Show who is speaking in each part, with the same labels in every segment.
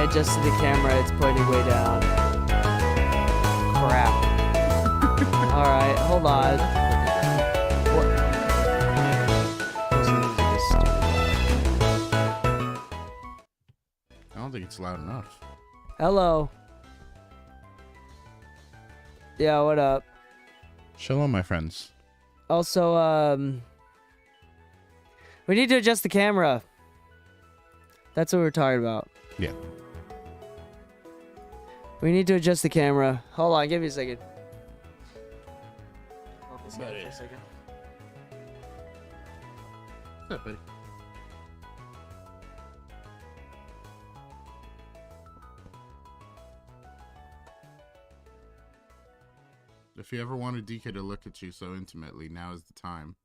Speaker 1: adjusted the camera, it's pointing way down. Crap. Alright, hold on.
Speaker 2: I don't think it's loud enough.
Speaker 1: Hello. Yeah, what up?
Speaker 2: Shalom, my friends.
Speaker 1: Also, we need to adjust the camera. That's what we're talking about.
Speaker 2: Yeah.
Speaker 1: We need to adjust the camera. Hold on, give me a second. Hold this guy for a second.
Speaker 2: What's up, buddy? If you ever wanted DK to look at you so intimately, now is the time.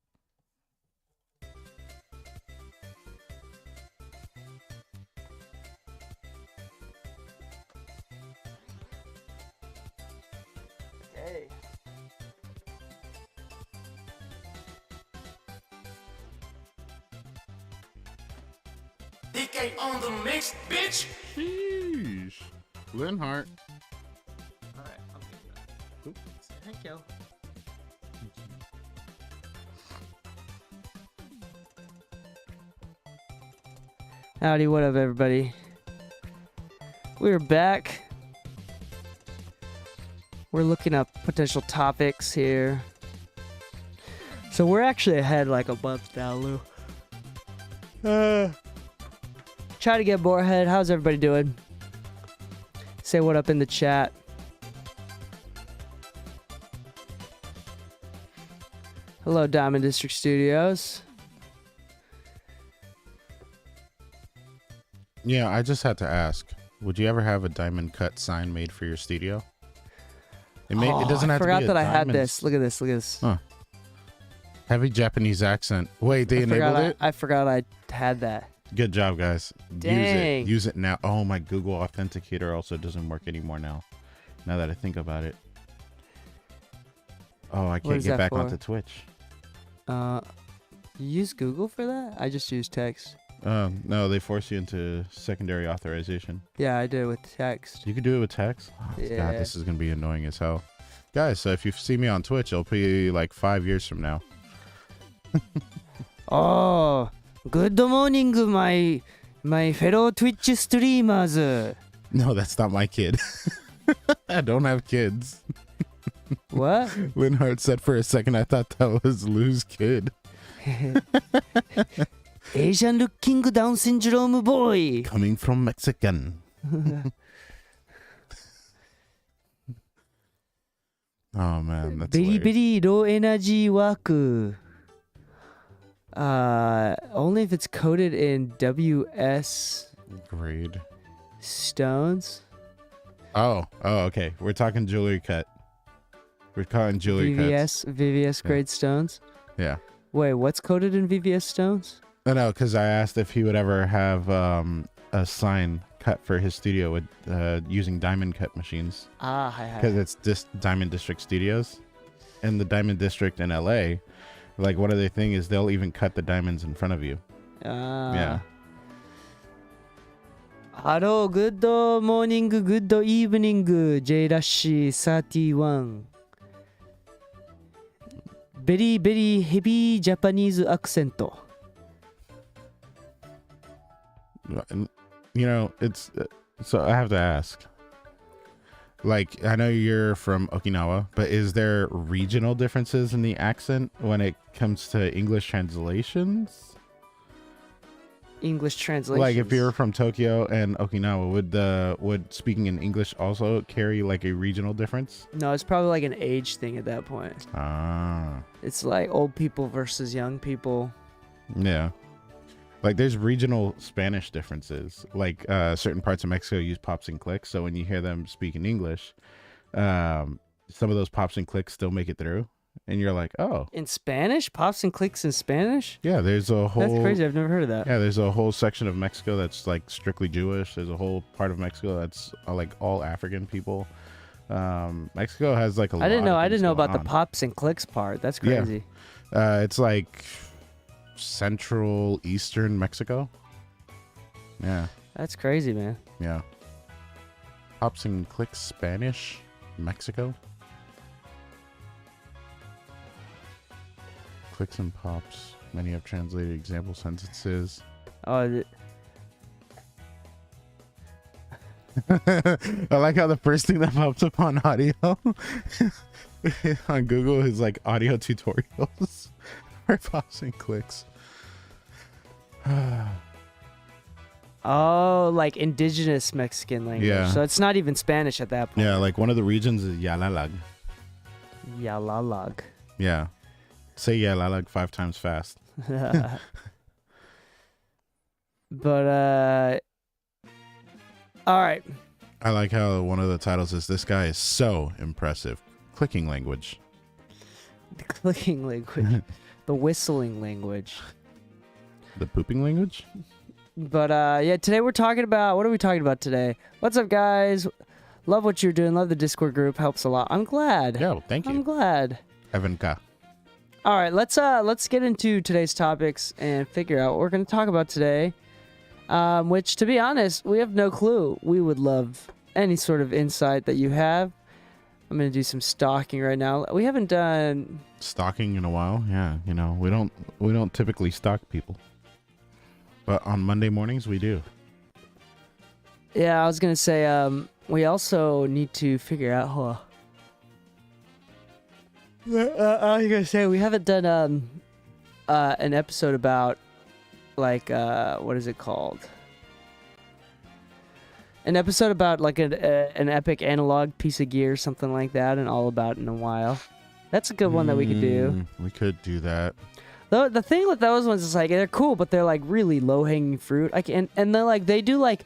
Speaker 1: Okay.
Speaker 3: DK on the mix, bitch.
Speaker 2: Sheesh. Linhart.
Speaker 1: Alright, I'm good.
Speaker 2: Oop.
Speaker 1: Thank you. Howdy, what up, everybody? We're back. We're looking up potential topics here. So we're actually ahead like a month now, Lou. Try to get more ahead. How's everybody doing? Say what up in the chat. Hello, Diamond District Studios.
Speaker 2: Yeah, I just had to ask. Would you ever have a diamond cut sign made for your studio? It doesn't have to be
Speaker 1: I forgot
Speaker 2: a
Speaker 1: that I had
Speaker 2: diamond-
Speaker 1: this. Look at this. Look at this.
Speaker 2: Huh. Heavy Japanese accent. Wait, they enabled it?
Speaker 1: I forgot I had that.
Speaker 2: Good job, guys.
Speaker 1: Dang.
Speaker 2: Use it now. Oh, my Google Authenticator also doesn't work anymore now. Now that I think about it. Oh, I can't
Speaker 1: is
Speaker 2: get
Speaker 1: that
Speaker 2: back
Speaker 1: for?
Speaker 2: onto Twitch.
Speaker 1: You use Google for that? I just use text.
Speaker 2: No, they force you into secondary authorization.
Speaker 1: Yeah, I do it with text.
Speaker 2: You can do it with text? Oh,
Speaker 1: Yeah.
Speaker 2: God, this is going to be annoying as hell. Guys, so if you see me on Twitch, it'll be like 5 years from now.
Speaker 1: Oh, good morning, my fellow Twitch streamers.
Speaker 2: No, that's not my kid. I don't have kids.
Speaker 1: What?
Speaker 2: Linhart said for a second I thought that was Lou's kid.
Speaker 1: Asian looking Down syndrome boy.
Speaker 2: Coming from Mexican. Oh man, that's
Speaker 1: Very,
Speaker 2: hilarious.
Speaker 1: very low energy work. Only if it's coated in WS
Speaker 2: Grade.
Speaker 1: stones.
Speaker 2: Oh, okay. We're talking jewelry cut. We're calling jewelry cuts.
Speaker 1: VVS grade stones.
Speaker 2: Yeah.
Speaker 1: Wait, what's coated in VVS stones?
Speaker 2: No, because I asked if he would ever have a sign cut for his studio with using diamond cut machines.
Speaker 1: Hi.
Speaker 2: Because it's Diamond District Studios. And the Diamond District in LA, like one of their thing is they'll even cut the diamonds in front of you. Yeah.
Speaker 1: Hello, good morning, good evening, J-31. Very, very heavy Japanese accent.
Speaker 2: You know, it's so I have to ask. Like, I know you're from Okinawa, but is there regional differences in the accent when it comes to English translations?
Speaker 1: English translation.
Speaker 2: Like, if you're from Tokyo and Okinawa, would speaking in English also carry like a regional difference?
Speaker 1: No, it's probably like an age thing at that point.
Speaker 2: Ah,
Speaker 1: It's like old people versus young people.
Speaker 2: yeah. Like, there's regional Spanish differences. Like, certain parts of Mexico use pops and clicks, so when you hear them speak in English, some of those pops and clicks still make it through, and you're like, oh,
Speaker 1: In Spanish? Pops and clicks in Spanish?
Speaker 2: yeah. There's a whole
Speaker 1: That's crazy. I've never heard of that.
Speaker 2: Yeah, there's a whole section of Mexico that's like strictly Jewish. There's a whole part of Mexico that's like all African people. Mexico has like a lot
Speaker 1: I didn't know.
Speaker 2: of
Speaker 1: I
Speaker 2: things
Speaker 1: didn't know
Speaker 2: going
Speaker 1: about
Speaker 2: on.
Speaker 1: the pops and clicks part. That's
Speaker 2: Yeah.
Speaker 1: crazy.
Speaker 2: It's like central eastern Mexico. Yeah,
Speaker 1: That's crazy, man.
Speaker 2: yeah. Pops and Clicks Spanish, Mexico. Clicks and Pops. Many have translated example sentences.
Speaker 1: Oh,
Speaker 2: I like how the first thing that pops up on audio on Google is like audio tutorials for Pops and Clicks.
Speaker 1: oh, like indigenous Mexican language.
Speaker 2: Yeah.
Speaker 1: So it's not even Spanish at that point.
Speaker 2: Yeah, like one of the regions is Yalalag.
Speaker 1: Yalalag.
Speaker 2: Yeah. Say Yalalag 5 times fast.
Speaker 1: But all right.
Speaker 2: I like how one of the titles is "This guy is so impressive." Clicking language.
Speaker 1: The clicking language, the whistling language.
Speaker 2: The pooping language?
Speaker 1: But yeah, today we're talking about, what are we talking about today? What's up, guys? Love what you're doing. Love the Discord group. Helps a lot. I'm glad.
Speaker 2: Yeah, thank
Speaker 1: I'm
Speaker 2: you.
Speaker 1: glad.
Speaker 2: Evan K.
Speaker 1: All right, let's get into today's topics and figure out what we're going to talk about today. Which, to be honest, we have no clue. We would love any sort of insight that you have. I'm going to do some stalking right now. We haven't done
Speaker 2: Stalking in a while. Yeah, you know, we don't typically stalk people. But on Monday mornings we do.
Speaker 1: Yeah, I was going to say we also need to figure out I was going to say we haven't done an episode about like what is it called? An episode about like an epic analog piece of gear, something like that, and all about in a while. That's a good one that we could do.
Speaker 2: We could do that.
Speaker 1: Though the thing with those ones is like they're cool, but they're like really low hanging fruit. Like and they're like they do like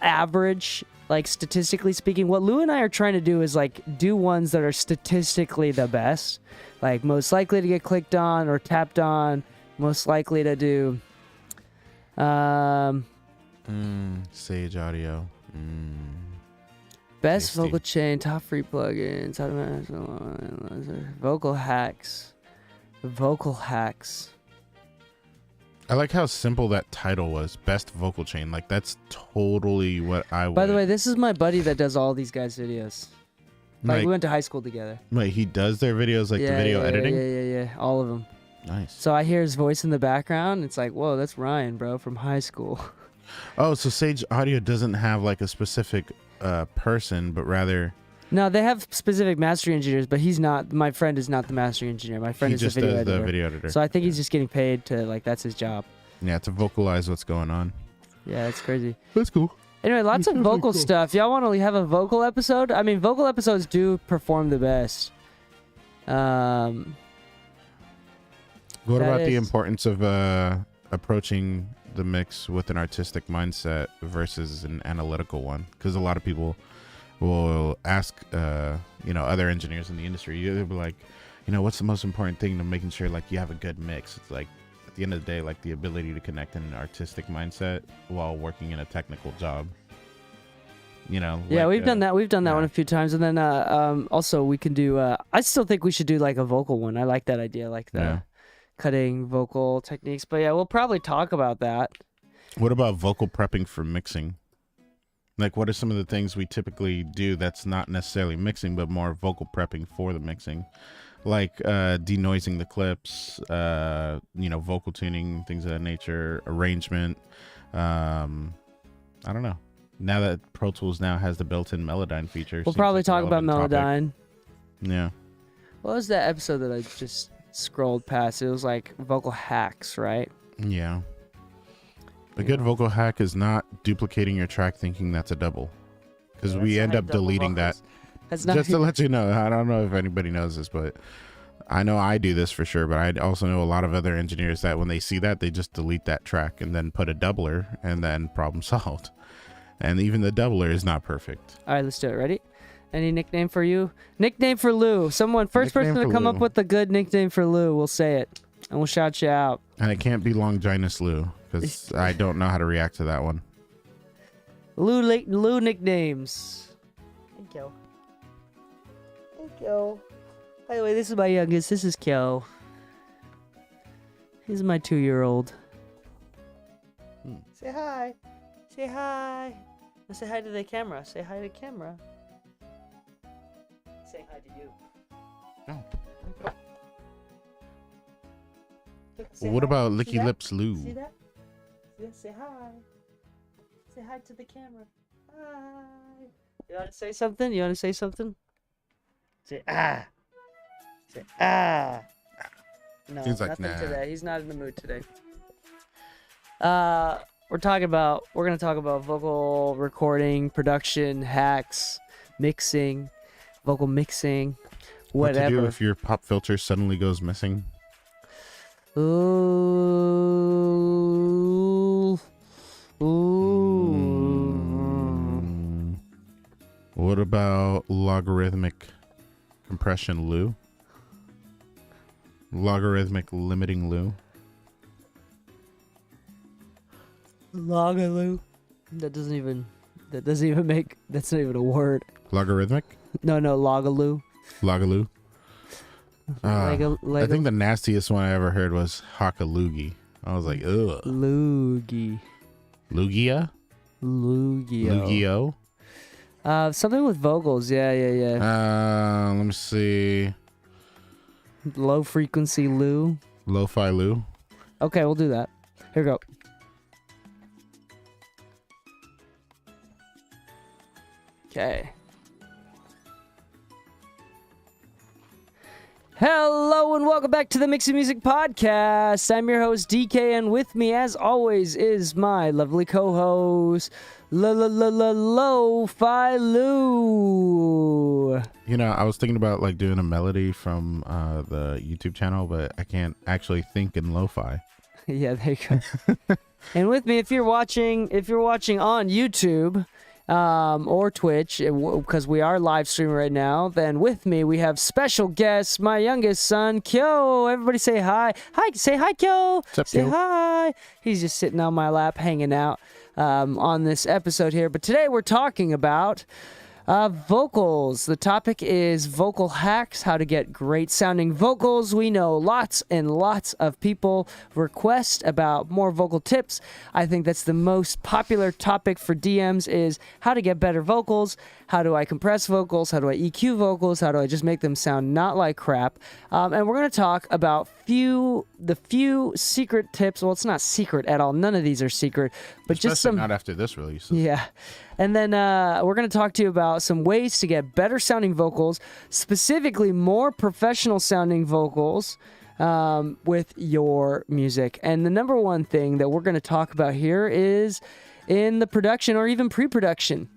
Speaker 1: average, like statistically speaking. What Lou and I are trying to do is like do ones that are statistically the best, like most likely to get clicked on or tapped on, most likely to do.
Speaker 2: Sage Audio.
Speaker 1: Best
Speaker 2: Tasty.
Speaker 1: vocal chain, top free plugins, vocal hacks. Vocal hacks.
Speaker 2: I like how simple that title was. Best vocal chain. Like that's totally what I would.
Speaker 1: By the way, this is my buddy that does all these guys' videos. Like
Speaker 2: Like,
Speaker 1: we went to high school together.
Speaker 2: wait, he does their videos like the video editing?
Speaker 1: Yeah. All of them.
Speaker 2: Nice.
Speaker 1: So I hear his voice in the background. It's like, whoa, that's Ryan, bro, from high school.
Speaker 2: Oh, so Sage Audio doesn't have like a specific person, but rather
Speaker 1: No, they have specific mastering engineers, but he's not. My friend is not the mastering engineer. My friend
Speaker 2: he
Speaker 1: is
Speaker 2: just
Speaker 1: the video
Speaker 2: does
Speaker 1: editor.
Speaker 2: the video editor.
Speaker 1: So I think he's just getting paid to like that's his job.
Speaker 2: Yeah, to vocalize what's going on.
Speaker 1: Yeah, it's crazy.
Speaker 2: That's cool.
Speaker 1: Anyway, lots of vocal stuff. Y'all want to have a vocal episode? I mean, vocal episodes do perform the best.
Speaker 2: What
Speaker 1: That
Speaker 2: about the
Speaker 1: is-
Speaker 2: importance of approaching the mix with an artistic mindset versus an analytical one? Because a lot of people will ask, other engineers in the industry. They'll be like, what's the most important thing to making sure like you have a good mix? It's like at the end of the day, like the ability to connect in an artistic mindset while working in a technical job.
Speaker 1: Yeah,
Speaker 2: like,
Speaker 1: we've done that. We've done that
Speaker 2: yeah.
Speaker 1: one a few times, and then also we can do. I still think we should do like a vocal one. I like that idea, like the
Speaker 2: Yeah.
Speaker 1: cutting vocal techniques. But yeah, we'll probably talk about that.
Speaker 2: What about vocal prepping for mixing? Like, what are some of the things we typically do that's not necessarily mixing, but more vocal prepping for the mixing? Like denoising the clips, vocal tuning, things of that nature, arrangement. I don't know. Now that Pro Tools now has the built-in Melodyne feature.
Speaker 1: We'll
Speaker 2: seems
Speaker 1: probably
Speaker 2: like a
Speaker 1: talk about
Speaker 2: relevant topic.
Speaker 1: Melodyne.
Speaker 2: Yeah.
Speaker 1: What was that episode that I just scrolled past? It was like vocal hacks, right?
Speaker 2: Yeah. A good vocal hack is not duplicating your track thinking that's a double. Because we end up deleting that.
Speaker 1: That's not.
Speaker 2: Just to let you know, I don't know if anybody knows this, but I know I do this for sure, but I also know a lot of other engineers that when they see that, they just delete that track and then put a doubler and then problem solved. And even the doubler is not perfect.
Speaker 1: All right, let's do it. Ready? Any nickname for you? Nickname for Lou. Someone, first
Speaker 2: Nickname
Speaker 1: person to
Speaker 2: for
Speaker 1: come
Speaker 2: Lou.
Speaker 1: up with a good nickname for Lou, we'll say it. And we'll shout you out.
Speaker 2: And it can't be Longinus Lou, because I don't know how to react to that one.
Speaker 1: Lou nicknames. Thank you. Thank you. By the way, this is my youngest. This is Kyo. He's my 2-year-old. Say hi. Say hi. Say hi to the camera. Say hi to the camera. Say hi to you.
Speaker 2: No.
Speaker 1: Say
Speaker 2: What
Speaker 1: hi.
Speaker 2: about
Speaker 1: See
Speaker 2: Licky
Speaker 1: that?
Speaker 2: Lips Lou?
Speaker 1: See that? See that? Say hi. Say hi to the camera. Hi. You want to say something? You want to say something? Say ah. Say ah. No,
Speaker 2: He's like,
Speaker 1: nothing
Speaker 2: nah.
Speaker 1: today. He's not in the mood today. We're gonna talk about vocal recording, production, hacks, mixing, vocal mixing,
Speaker 2: What to do
Speaker 1: whatever.
Speaker 2: if your pop filter suddenly goes missing?
Speaker 1: Ooh. Ooh.
Speaker 2: What about logarithmic compression Lou? Logarithmic limiting Lou?
Speaker 1: Logaloo. That's not even that's not even a word.
Speaker 2: Logarithmic?
Speaker 1: No, logaloo.
Speaker 2: Logaloo?
Speaker 1: Like a
Speaker 2: I think the nastiest one I ever heard was Hockaloogie. I was like, ugh.
Speaker 1: loogie.
Speaker 2: Lugia?
Speaker 1: Lugio.
Speaker 2: Lugio?
Speaker 1: Something with vocals. Yeah.
Speaker 2: Let me see.
Speaker 1: Low frequency Lou.
Speaker 2: Lo-fi Lou?
Speaker 1: Okay, we'll do that. Here we go. Okay. Hello and welcome back to the Mixing Music Podcast. I'm your host DK, and with me, as always, is my lovely co-host Lo-Fi Lou.
Speaker 2: You know, I was thinking about like doing a melody from the YouTube channel, but I can't actually think in lo-fi.
Speaker 1: Yeah, there you go. And with me, if you're watching on YouTube or Twitch, because we are live streaming right now, then with me we have special guest, my youngest son, Kyo. Everybody say hi. Say hi, Kyo.
Speaker 2: What's up,
Speaker 1: Say
Speaker 2: Kyo?
Speaker 1: hi. He's just sitting on my lap, hanging out on this episode here. But today we're talking about vocals. The topic is vocal hacks, how to get great sounding vocals. We know lots and lots of people request about more vocal tips. I think that's the most popular topic for DMs is how to get better vocals. How do I compress vocals? How do I EQ vocals? How do I just make them sound not like crap? And we're going to talk about the few secret tips. Well, it's not secret at all. None of these are secret, but just
Speaker 2: Especially
Speaker 1: some.
Speaker 2: not after this release.
Speaker 1: Yeah. And then we're going to talk to you about some ways to get better sounding vocals, specifically more professional sounding vocals with your music. And the number one thing that we're going to talk about here is in the production or even pre-production.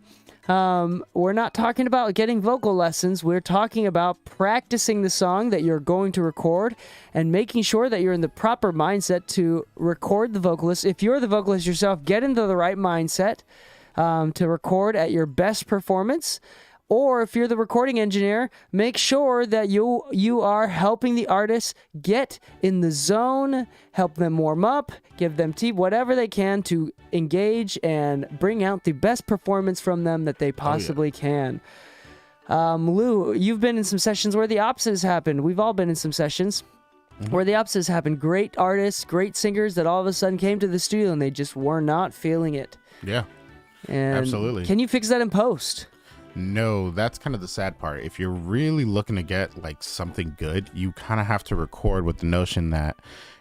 Speaker 1: We're not talking about getting vocal lessons. We're talking about practicing the song that you're going to record and making sure that you're in the proper mindset to record the vocalist. If you're the vocalist yourself, get into the right mindset to record at your best performance. Or if you're the recording engineer, make sure that you are helping the artist get in the zone, help them warm up, give them tea, whatever they can to engage and bring out the best performance from them that they possibly can. Lou, you've been in some sessions where the opposite has happened. We've all been in some sessions where the opposite has happened. Great artists, great singers that all of a sudden came to the studio and they just were not feeling it.
Speaker 2: Yeah.
Speaker 1: And
Speaker 2: Absolutely.
Speaker 1: Can you fix that in post?
Speaker 2: No, that's kind of the sad part. If you're really looking to get like something good, you kind of have to record with the notion that,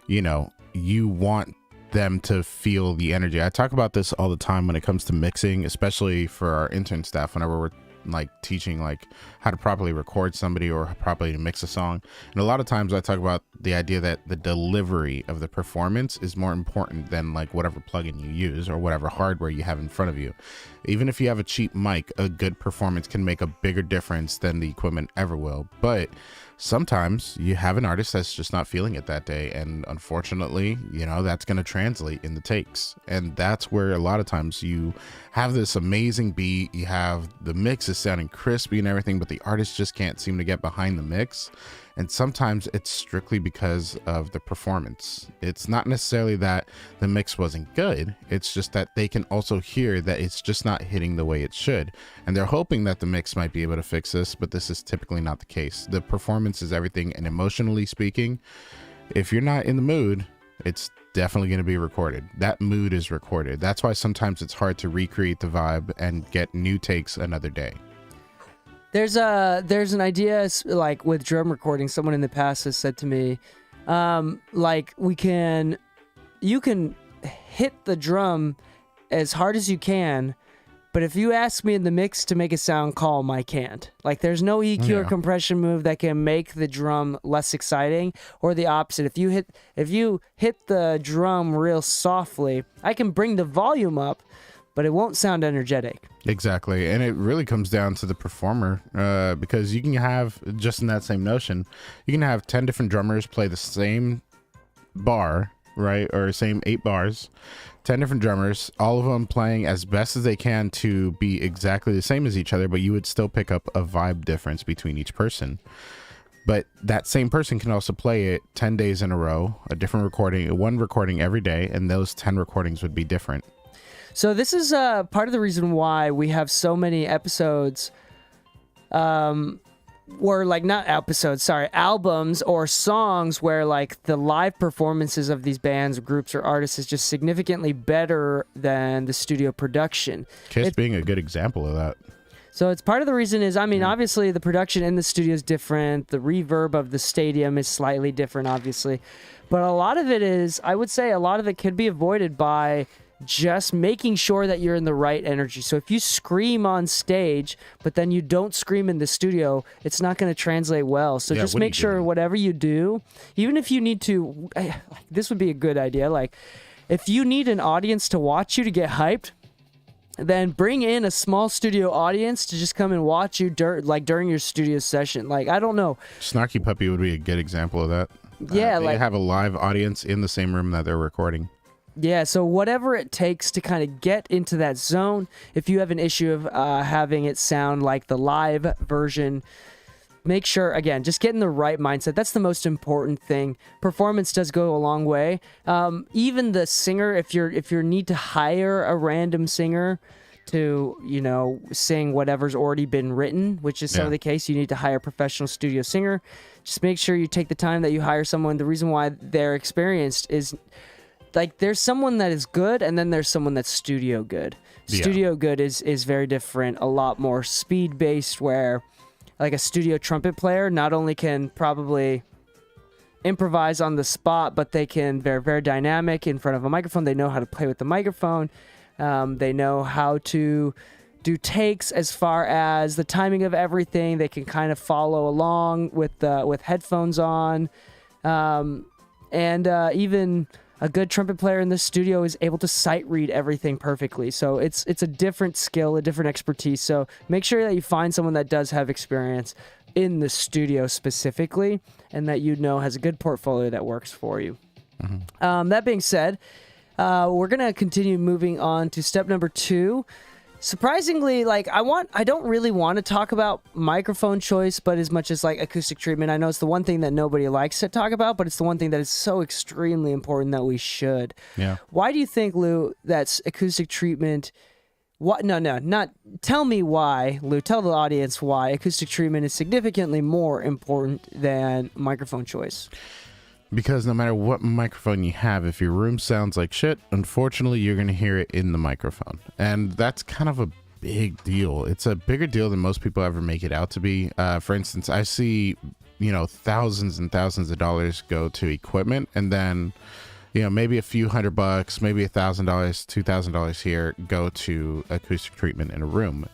Speaker 2: you know, you want them to feel the energy. I talk about this all the time when it comes to mixing, especially for our intern staff, whenever we're like teaching like how to properly record somebody or properly to mix a song. And a lot of times I talk about the idea that the delivery of the performance is more important than like whatever plugin you use or whatever hardware you have in front of you. Even if you have a cheap mic, a good performance can make a bigger difference than the equipment ever will. But sometimes you have an artist that's just not feeling it that day, and unfortunately, you know, that's going to translate in the takes. And that's where a lot of times you have this amazing beat, you have the mix is sounding crispy and everything, but the artist just can't seem to get behind the mix. And sometimes it's strictly because of the performance. It's not necessarily that the mix wasn't good. It's just that they can also hear that it's just not hitting the way it should. And they're hoping that the mix might be able to fix this, but this is typically not the case. The performance is everything. And emotionally speaking, if you're not in the mood, it's definitely going to be recorded. That mood is recorded. That's why sometimes it's hard to recreate the vibe and get new takes another day.
Speaker 1: There's an idea like with drum recording. Someone in the past has said to me, like you can hit the drum as hard as you can, but if you ask me in the mix to make it sound calm, I can't. Like there's no EQ or compression move that can make the drum less exciting, or the opposite. If you hit the drum real softly, I can bring the volume up, but it won't sound energetic.
Speaker 2: Exactly. And it really comes down to the performer, because you can have, just in that same notion, you can have 10 different drummers play the same bar, right? Or same 8 bars, 10 different drummers, all of them playing as best as they can to be exactly the same as each other, but you would still pick up a vibe difference between each person. But that same person can also play it 10 days in a row, a different recording, one recording every day, and those 10 recordings would be different.
Speaker 1: So this is part of the reason why we have so many episodes, or like not episodes, sorry, albums or songs where like the live performances of these bands, groups, or artists is just significantly better than the studio production.
Speaker 2: Kiss being a good example of that.
Speaker 1: So it's part of the reason is, I mean, obviously the production in the studio is different. The reverb of the stadium is slightly different, obviously. But a lot of it is, I would say a lot of it could be avoided by just making sure that you're in the right energy. So if you scream on stage, but then you don't scream in the studio, it's not going to translate well. So just make sure whatever you do, even if you need to, this would be a good idea. Like if you need an audience to watch you to get hyped, then bring in a small studio audience to just come and watch you during your studio session. Like, I don't know.
Speaker 2: Snarky Puppy would be a good example of that.
Speaker 1: Yeah,
Speaker 2: they have a live audience in the same room that they're recording.
Speaker 1: Yeah, so whatever it takes to kind of get into that zone. If you have an issue of having it sound like the live version, make sure, again, just get in the right mindset. That's the most important thing. Performance does go a long way. Even the singer, if you need to hire a random singer to, sing whatever's already been written, which is some of the case, you need to hire a professional studio singer. Just make sure you take the time that you hire someone. The reason why they're experienced is, like, there's someone that is good, and then there's someone that's studio good. Studio good is very different, a lot more speed-based, where, like, a studio trumpet player not only can probably improvise on the spot, but they're very dynamic in front of a microphone. They know how to play with the microphone. They know how to do takes as far as the timing of everything. They can kind of follow along with headphones on. Even a good trumpet player in the studio is able to sight read everything perfectly. So it's a different skill, a different expertise. So make sure that you find someone that does have experience in the studio specifically, and that has a good portfolio that works for you. Mm-hmm. That being said, we're gonna continue moving on to step number 2. Surprisingly, like I don't really want to talk about microphone choice, but as much as like acoustic treatment, I know it's the one thing that nobody likes to talk about, but it's the one thing that is so extremely important that we should.
Speaker 2: Yeah.
Speaker 1: Why do you think, Lou, that's acoustic treatment? What? No, not. Tell me why, Lou. Tell the audience why acoustic treatment is significantly more important than microphone choice.
Speaker 2: Because no matter what microphone you have, if your room sounds like shit, unfortunately, you're going to hear it in the microphone. And that's kind of a big deal. It's a bigger deal than most people ever make it out to be. For instance, I see, thousands and thousands of dollars go to equipment, and then, maybe a few $100, maybe $1,000, $2,000 here go to acoustic treatment in a room.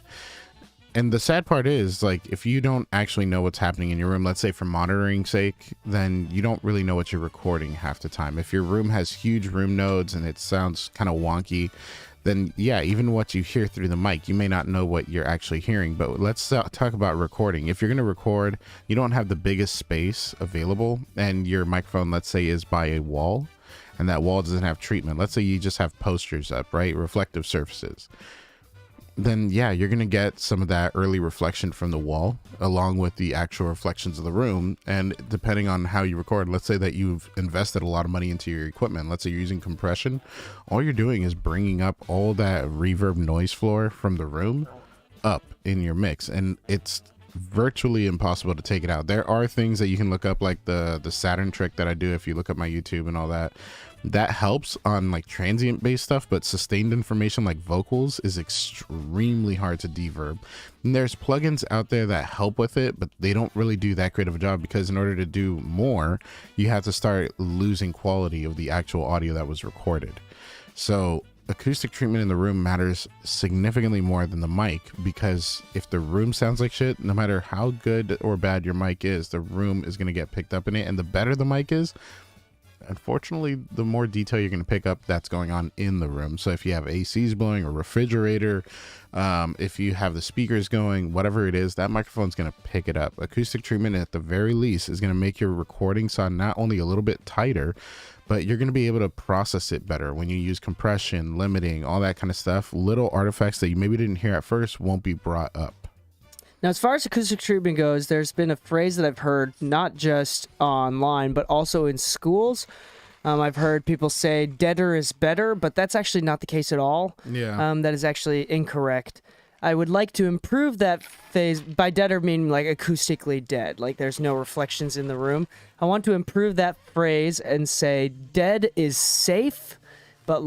Speaker 2: And the sad part is, like, if you don't actually know what's happening in your room, let's say for monitoring sake, then you don't really know what you're recording half the time. If your room has huge room nodes and it sounds kind of wonky, then yeah, even what you hear through the mic, you may not know what you're actually hearing. But let's talk about recording. If you're going to record, you don't have the biggest space available, and your microphone, let's say, is by a wall, and that wall doesn't have treatment. Let's say you just have posters up, right? Reflective surfaces. Then yeah, you're going to get some of that early reflection from the wall along with the actual reflections of the room. And depending on how you record, let's say that you've invested a lot of money into your equipment. Let's say you're using compression. All you're doing is bringing up all that reverb noise floor from the room up in your mix. And it's virtually impossible to take it out. There are things that you can look up, like the Saturn trick that I do if you look up my YouTube and all that. That helps on like transient based stuff, but sustained information like vocals is extremely hard to deverb. And there's plugins out there that help with it, but they don't really do that great of a job, because in order to do more, you have to start losing quality of the actual audio that was recorded. So acoustic treatment in the room matters significantly more than the mic, because if the room sounds like shit, no matter how good or bad your mic is, the room is going to get picked up in it. And the better the mic is, unfortunately, the more detail you're going to pick up that's going on in the room. So if you have ACs blowing, or refrigerator, if you have the speakers going, whatever it is, that microphone's going to pick it up. Acoustic treatment, at the very least, is going to make your recording sound not only a little bit tighter, but you're going to be able to process it better when you use compression, limiting, all that kind of stuff. Little artifacts that you maybe didn't hear at first won't be brought up.
Speaker 1: Now, as far as acoustic treatment goes, there's been a phrase that I've heard not just online, but also in schools. I've heard people say deader is better, but that's actually not the case at all.
Speaker 2: Yeah.
Speaker 1: That is actually incorrect. I would like to improve that phase. By deader, meaning like acoustically dead, like there's no reflections in the room. I want to improve that phrase and say dead is safe, but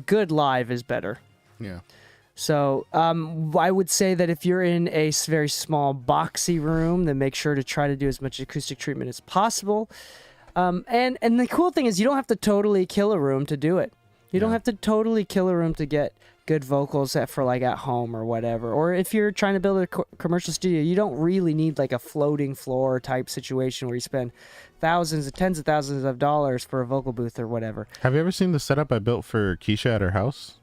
Speaker 1: good live is better.
Speaker 2: Yeah.
Speaker 1: So I would say that if you're in a very small, boxy room, then make sure to try to do as much acoustic treatment as possible. And the cool thing is you don't have to totally kill a room to do it. You don't have to totally kill a room to get good vocals for like at home or whatever. Or if you're trying to build a commercial studio, you don't really need like a floating floor type situation where you spend tens of thousands of dollars for a vocal booth or whatever.
Speaker 2: Have you ever seen the setup I built for Keisha at her house?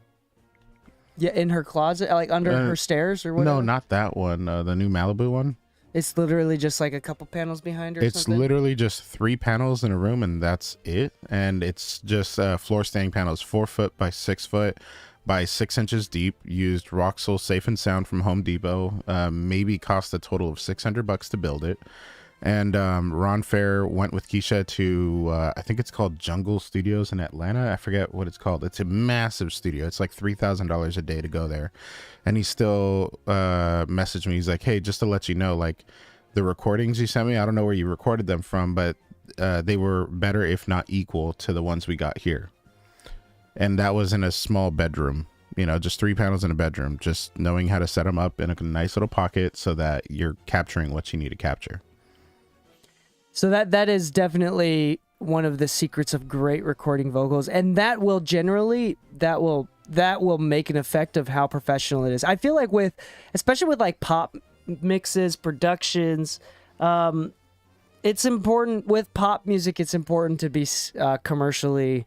Speaker 1: Yeah, in her closet, like under her stairs or whatever?
Speaker 2: No, not that one. The new Malibu one.
Speaker 1: It's literally just like a couple panels behind her.
Speaker 2: It's literally just 3 panels in a room, and that's it. And it's just floor standing panels, 4 foot by 6 foot by 6 inches deep. Used Roxel Safe and Sound from Home Depot. Maybe cost a total of $600 to build it. And Ron Fair went with Keisha to I think it's called Jungle Studios in Atlanta. I forget what it's called. It's a massive studio. It's like $3,000 a day to go there. And he still messaged me. He's like, hey, just to let you know, like the recordings you sent me, I don't know where you recorded them from, but they were better, if not equal, to the ones we got here. And that was in a small bedroom, you know, just 3 panels in a bedroom, just knowing how to set them up in a nice little pocket so that you're capturing what you need to capture.
Speaker 1: So that is definitely one of the secrets of great recording vocals, and that will make an effect of how professional it is. I feel like especially with like pop mixes, productions, it's important with pop music. It's important to be commercially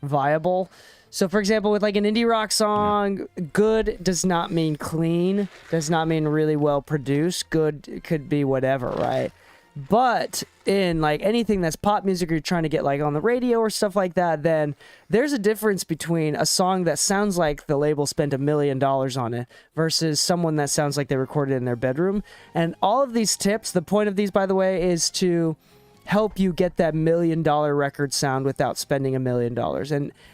Speaker 1: viable. So, for example, with like an indie rock song, good does not mean clean, does not mean really well produced. Good could be whatever, right? But in like anything that's pop music or you're trying to get like on the radio or stuff like that, then there's a difference between a song that sounds like the label spent $1 million on it versus someone that sounds like they recorded it in their bedroom. And all of these tips, the point of these, by the way, is to help you get that $1 million record sound without spending $1 million.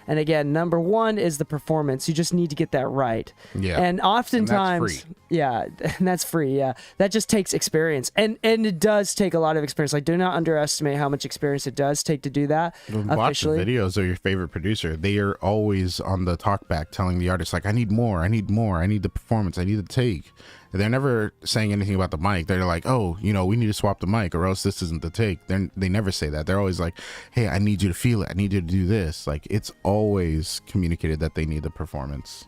Speaker 1: And again, number one is the performance. You just need to get that right.
Speaker 2: Yeah.
Speaker 1: And oftentimes,
Speaker 2: and that's free.
Speaker 1: Yeah, and that's free. Yeah, that just takes experience, and it does take a lot of experience. Like, do not underestimate how much experience it does take to do that.
Speaker 2: Watch the videos of your favorite producer. They are always on the talkback telling the artist, like, I need more, I need more, I need the performance, I need the take. They're never saying anything about the mic. They're like, oh, you know, we need to swap the mic or else this isn't the take. They never say that. They're always like, hey, I need you to feel it. I need you to do this. Like, it's always communicated that they need the performance.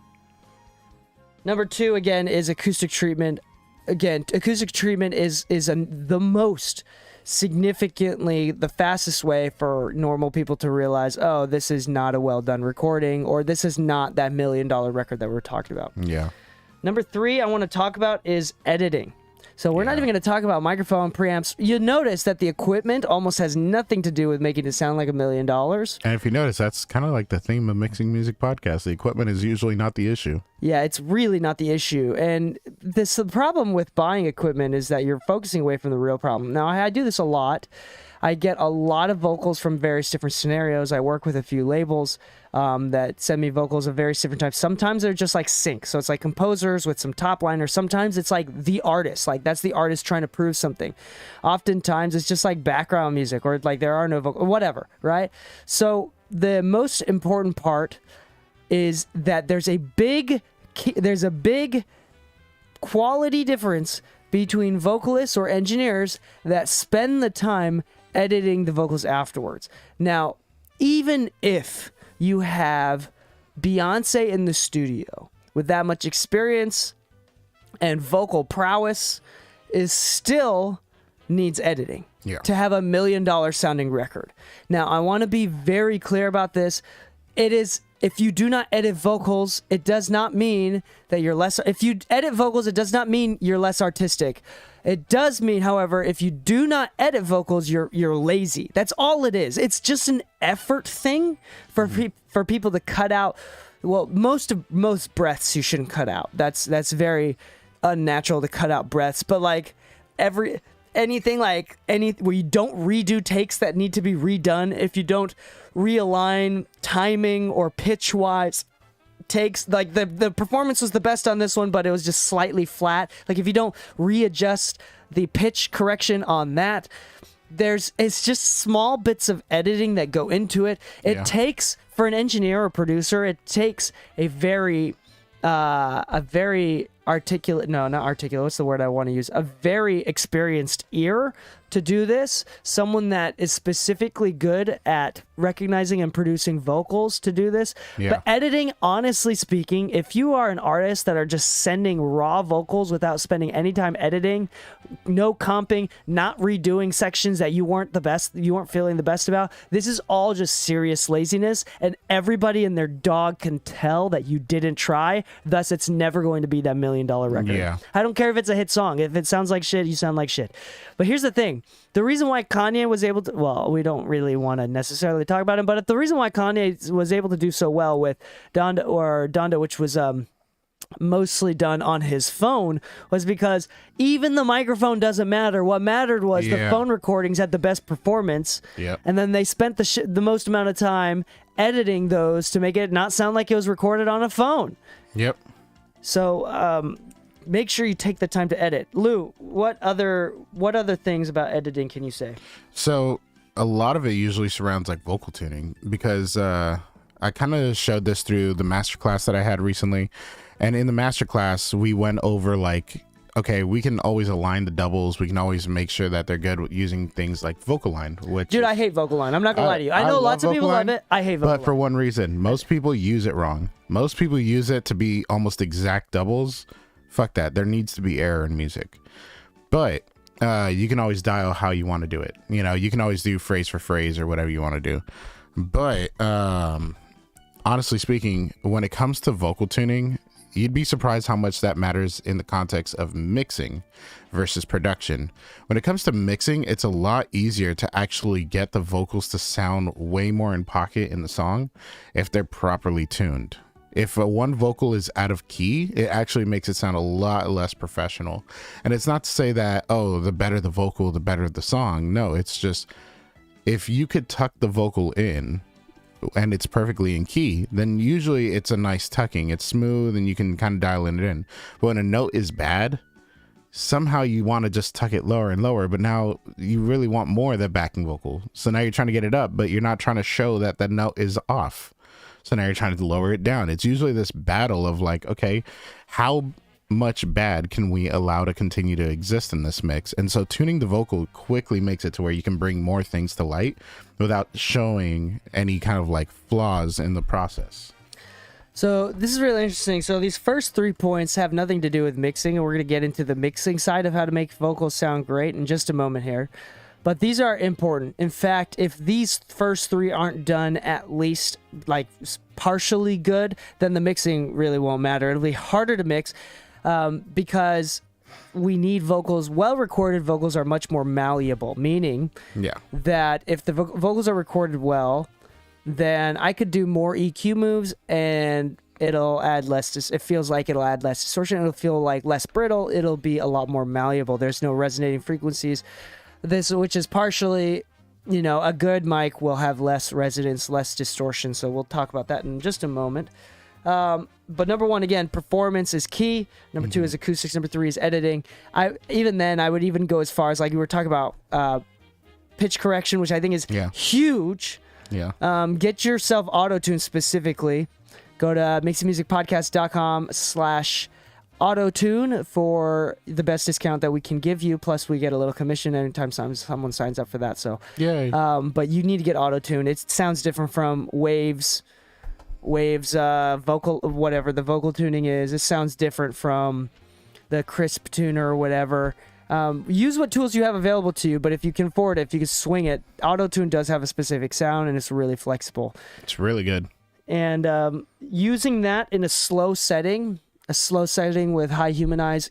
Speaker 1: Number two, again, is acoustic treatment. Again, acoustic treatment is the most significantly the fastest way for normal people to realize, oh, this is not a well done recording, or this is not that $1 million record that we're talking about.
Speaker 2: Yeah.
Speaker 1: Number three I want to talk about is editing. So we're not even going to talk about microphone preamps. You notice that the equipment almost has nothing to do with making it sound like $1 million.
Speaker 2: And if you notice, that's kind of like the theme of Mixing Music Podcast. The equipment is usually not the issue.
Speaker 1: Yeah, it's really not the issue. And the problem with buying equipment is that you're focusing away from the real problem. Now, I do this a lot. I get a lot of vocals from various different scenarios. I work with a few labels. that send me vocals of various different types. Sometimes they're just like sync, so it's like composers with some top liners. Sometimes it's like the artist, like that's the artist trying to prove something. Oftentimes it's just like background music, or like there are no vocals, whatever, right? So the most important part is that there's a big quality difference between vocalists or engineers that spend the time editing the vocals afterwards. Now, even if you have Beyonce in the studio with that much experience and vocal prowess, is still needs editing to have $1 million sounding record. Now, I want to be very clear about this. It is, if you do not edit vocals, it does not mean that you're less. If you edit vocals, it does not mean you're less artistic. It does mean, however, if you do not edit vocals, you're lazy. That's all it is. It's just an effort thing for people to cut out. Well, most breaths you shouldn't cut out. That's very unnatural to cut out breaths. But like anything where you don't redo takes that need to be redone, if you don't realign timing or pitch wise takes, like the performance was the best on this one, but it was just slightly flat. Like if you don't readjust the pitch correction on that, it's just small bits of editing that go into it. It takes, for an engineer or producer, it takes a very articulate, no, not articulate, what's the word I want to use? A very experienced ear to do this. Someone that is specifically good at recognizing and producing vocals to do this. Yeah. But editing, honestly speaking, if you are an artist that are just sending raw vocals without spending any time editing, no comping, not redoing sections that you weren't feeling the best about, this is all just serious laziness, and everybody and their dog can tell that you didn't try. Thus, it's never going to be that $1 million record. Yeah. I don't care if it's a hit song. If it sounds like shit, you sound like shit. But here's the thing. The reason why Kanye was able to, well, we don't really want to necessarily talk about him, but the reason why Kanye was able to do so well with Donda, which was mostly done on his phone, was because even the microphone doesn't matter. What mattered was the phone recordings had the best performance. Yep. And then they spent the most amount of time editing those to make it not sound like it was recorded on a phone. Yep. So, make sure you take the time to edit. Lou, what other things about editing can you say?
Speaker 2: So a lot of it usually surrounds like vocal tuning, because I kind of showed this through the masterclass that I had recently. And in the masterclass, we went over like, okay, we can always align the doubles. We can always make sure that they're good with using things like VocAlign. Dude,
Speaker 1: I hate VocAlign. I'm not going to lie to you. I know lots of people love it. I hate VocAlign.
Speaker 2: But for one reason, most people use it wrong. Most people use it to be almost exact doubles. Fuck that. There needs to be error in music. But you can always dial how you want to do it. You know, you can always do phrase for phrase or whatever you want to do. But honestly speaking, when it comes to vocal tuning, you'd be surprised how much that matters in the context of mixing versus production. When it comes to mixing, it's a lot easier to actually get the vocals to sound way more in pocket in the song if they're properly tuned. If one vocal is out of key, it actually makes it sound a lot less professional. And it's not to say that, oh, the better the vocal, the better the song. No, it's just, if you could tuck the vocal in and it's perfectly in key, then usually it's a nice tucking. It's smooth and you can kind of dial it in. But when a note is bad, somehow you want to just tuck it lower and lower, but now you really want more of that backing vocal. So now you're trying to get it up, but you're not trying to show that the note is off. So now you're trying to lower it down. It's usually this battle of like, okay, how much bad can we allow to continue to exist in this mix? And so tuning the vocal quickly makes it to where you can bring more things to light without showing any kind of like flaws in the process.
Speaker 1: So this is really interesting. So these first 3 points have nothing to do with mixing, and we're going to get into the mixing side of how to make vocals sound great in just a moment here. But these are important. In fact, if these first 3 aren't done at least like partially good, then the mixing really won't matter. It'll be harder to mix because we need vocals. Well-recorded vocals are much more malleable, meaning that if the vocals are recorded well, then I could do more EQ moves and it'll add less. It feels like it'll add less distortion. It'll feel like less brittle. It'll be a lot more malleable. There's no resonating frequencies. Which is partially a good mic will have less resonance, less distortion. So we'll talk about that in just a moment. But number one, again, performance is key. Number two is acoustics. Number three is editing. I would even go as far as like we were talking about pitch correction, which I think is huge.
Speaker 2: Yeah.
Speaker 1: Get yourself auto-tune specifically. Go to mixingmusicpodcast.com/auto-tune for the best discount that we can give you. Plus, we get a little commission anytime someone signs up for that. So, but you need to get auto-tune. It sounds different from Waves vocal, whatever the vocal tuning is. It sounds different from the Crisp tuner or whatever. Use what tools you have available to you, but if you can afford it, if you can swing it, auto-tune does have a specific sound and it's really flexible.
Speaker 2: It's really good.
Speaker 1: And using that in a slow setting with high humanize,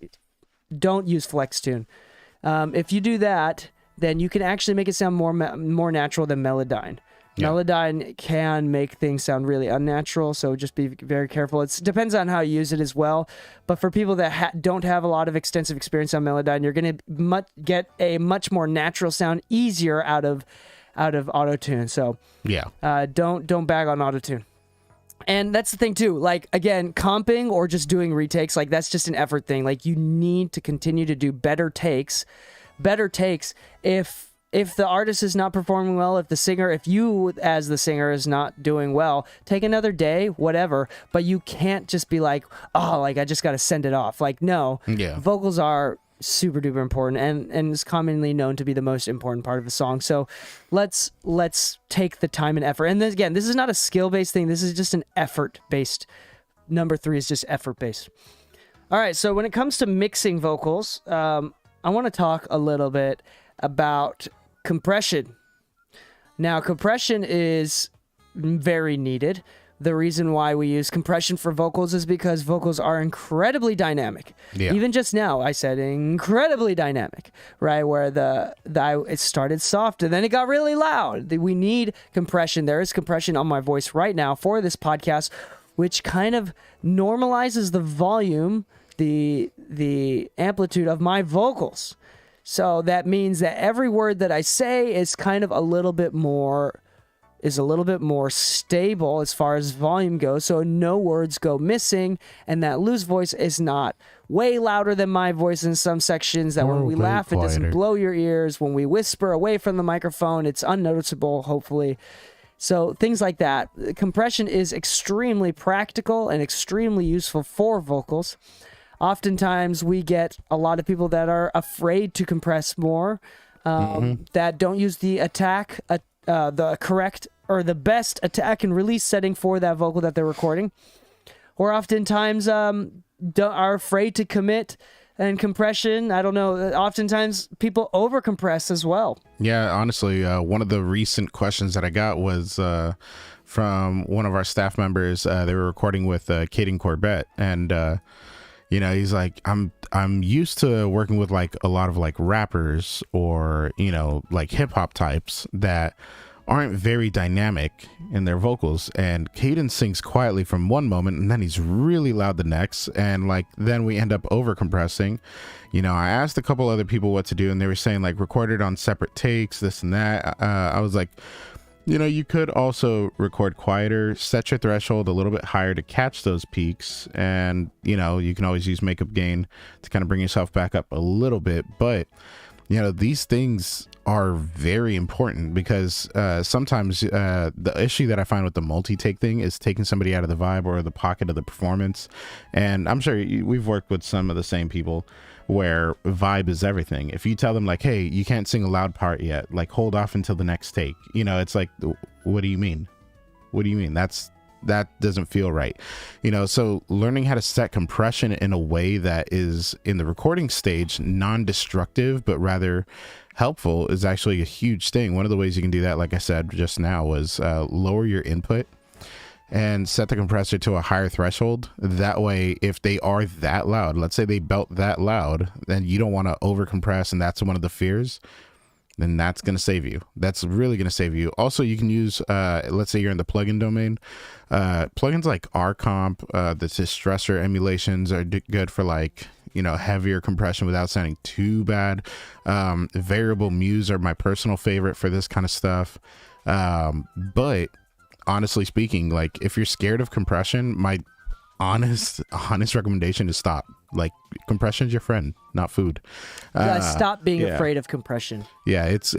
Speaker 1: don't use FlexTune. If you do that, then you can actually make it sound more natural than Melodyne. Yeah. Melodyne can make things sound really unnatural, so just be very careful. It depends on how you use it as well. But for people that don't have a lot of extensive experience on Melodyne, you're going to get a much more natural sound easier out of auto-tune. So don't bag on auto-tune. And that's the thing too. Like again, comping or just doing retakes, like that's just an effort thing. Like you need to continue to do better takes. If the artist is not performing well, if you as the singer is not doing well, take another day, whatever. But you can't just be like, oh, like I just got to send it off. Like no, vocals are super duper important and is commonly known to be the most important part of a song. So let's take the time and effort. And then again, this is not a skill based thing. This is just an effort based. Number three is just effort based. All right. So when it comes to mixing vocals, I want to talk a little bit about compression. Now, compression is very needed. The reason why we use compression for vocals is because vocals are incredibly dynamic. Yeah. Even just now, I said incredibly dynamic, right? Where it started soft and then it got really loud. We need compression. There is compression on my voice right now for this podcast, which kind of normalizes the volume, the amplitude of my vocals. So that means that every word that I say is kind of a little bit more stable as far as volume goes, so no words go missing, and that loose voice is not way louder than my voice in some sections, that when we laugh quieter. It doesn't blow your ears. When we whisper away from the microphone, it's unnoticeable, hopefully. So things like that. Compression is extremely practical and extremely useful for vocals. Oftentimes we get a lot of people that are afraid to compress more, that don't use the correct or the best attack and release setting for that vocal that they're recording, or oftentimes are afraid to commit and compression. I don't know. Oftentimes people over compress as well.
Speaker 2: Yeah, honestly, one of the recent questions that I got was from one of our staff members. They were recording with Caden Corbett, and he's like, I'm used to working with like a lot of like rappers or, like hip hop types that aren't very dynamic in their vocals. And Caden sings quietly from one moment and then he's really loud the next. And like, then we end up over compressing. I asked a couple other people what to do and they were saying like record it on separate takes, this and that. I was like, you could also record quieter, set your threshold a little bit higher to catch those peaks. And, you can always use makeup gain to kind of bring yourself back up a little bit. But, these things are very important because sometimes the issue that I find with the multi-take thing is taking somebody out of the vibe or the pocket of the performance. And I'm sure we've worked with some of the same people where vibe is everything. If you tell them like, hey, you can't sing a loud part yet, like hold off until the next take, it's like, what do you mean? That doesn't feel right. So learning how to set compression in a way that is in the recording stage non-destructive but rather helpful is actually a huge thing. One of the ways you can do that, like I said just now, was lower your input and set the compressor to a higher threshold. That way, if they are that loud, let's say they belt that loud, then you don't want to over compress, and that's one of the fears, then that's going to save you. That's really going to save you. Also, you can use, let's say you're in the plugin domain. Plugins like RComp, the distressor emulations are good for like, heavier compression without sounding too bad. Variable muse are my personal favorite for this kind of stuff. But honestly speaking, like if you're scared of compression, my honest recommendation is stop. Like compression's your friend, not food.
Speaker 1: Stop being afraid of compression.
Speaker 2: Yeah, it's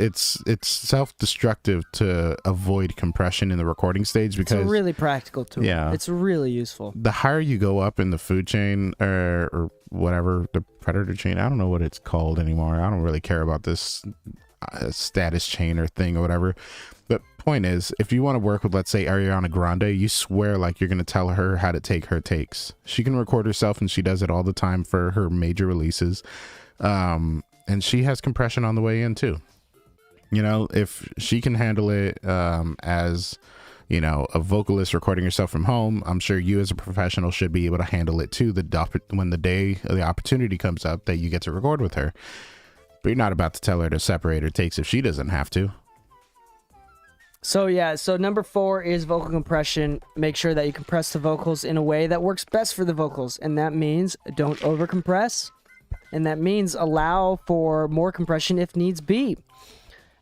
Speaker 2: self-destructive to avoid compression in the recording stage because
Speaker 1: it's a really practical tool.
Speaker 2: Yeah.
Speaker 1: It's really useful.
Speaker 2: The higher you go up in the food chain or whatever, the predator chain, I don't know what it's called anymore. I don't really care about this status chain or thing or whatever. But point is, if you want to work with, let's say, Ariana Grande, you swear like you're going to tell her how to take her takes. She can record herself, and she does it all the time for her major releases. And she has compression on the way in too. If she can handle it as a vocalist recording herself from home, I'm sure you as a professional should be able to handle it too. When the day of the opportunity comes up that you get to record with her, but you're not about to tell her to separate her takes if she doesn't have to.
Speaker 1: So number 4 is vocal compression. Make sure that you compress the vocals in a way that works best for the vocals, and that means don't overcompress, and that means allow for more compression if needs be.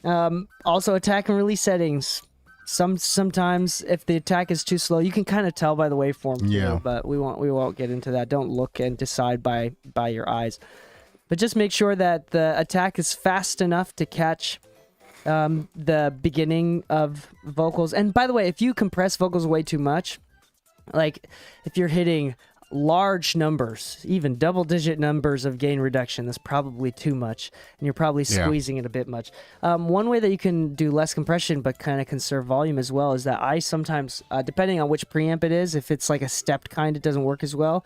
Speaker 1: Also, attack and release settings. Sometimes if the attack is too slow, you can kind of tell by the waveform.
Speaker 2: Yeah.
Speaker 1: Too, but we won't get into that. Don't look and decide by your eyes, but just make sure that the attack is fast enough to catch the beginning of vocals. And by the way, if you compress vocals way too much, like if you're hitting large numbers, even double-digit numbers of gain reduction, that's probably too much, and you're probably squeezing it a bit much. One way that you can do less compression but kind of conserve volume as well is that I sometimes, depending on which preamp it is, if it's like a stepped kind, it doesn't work as well.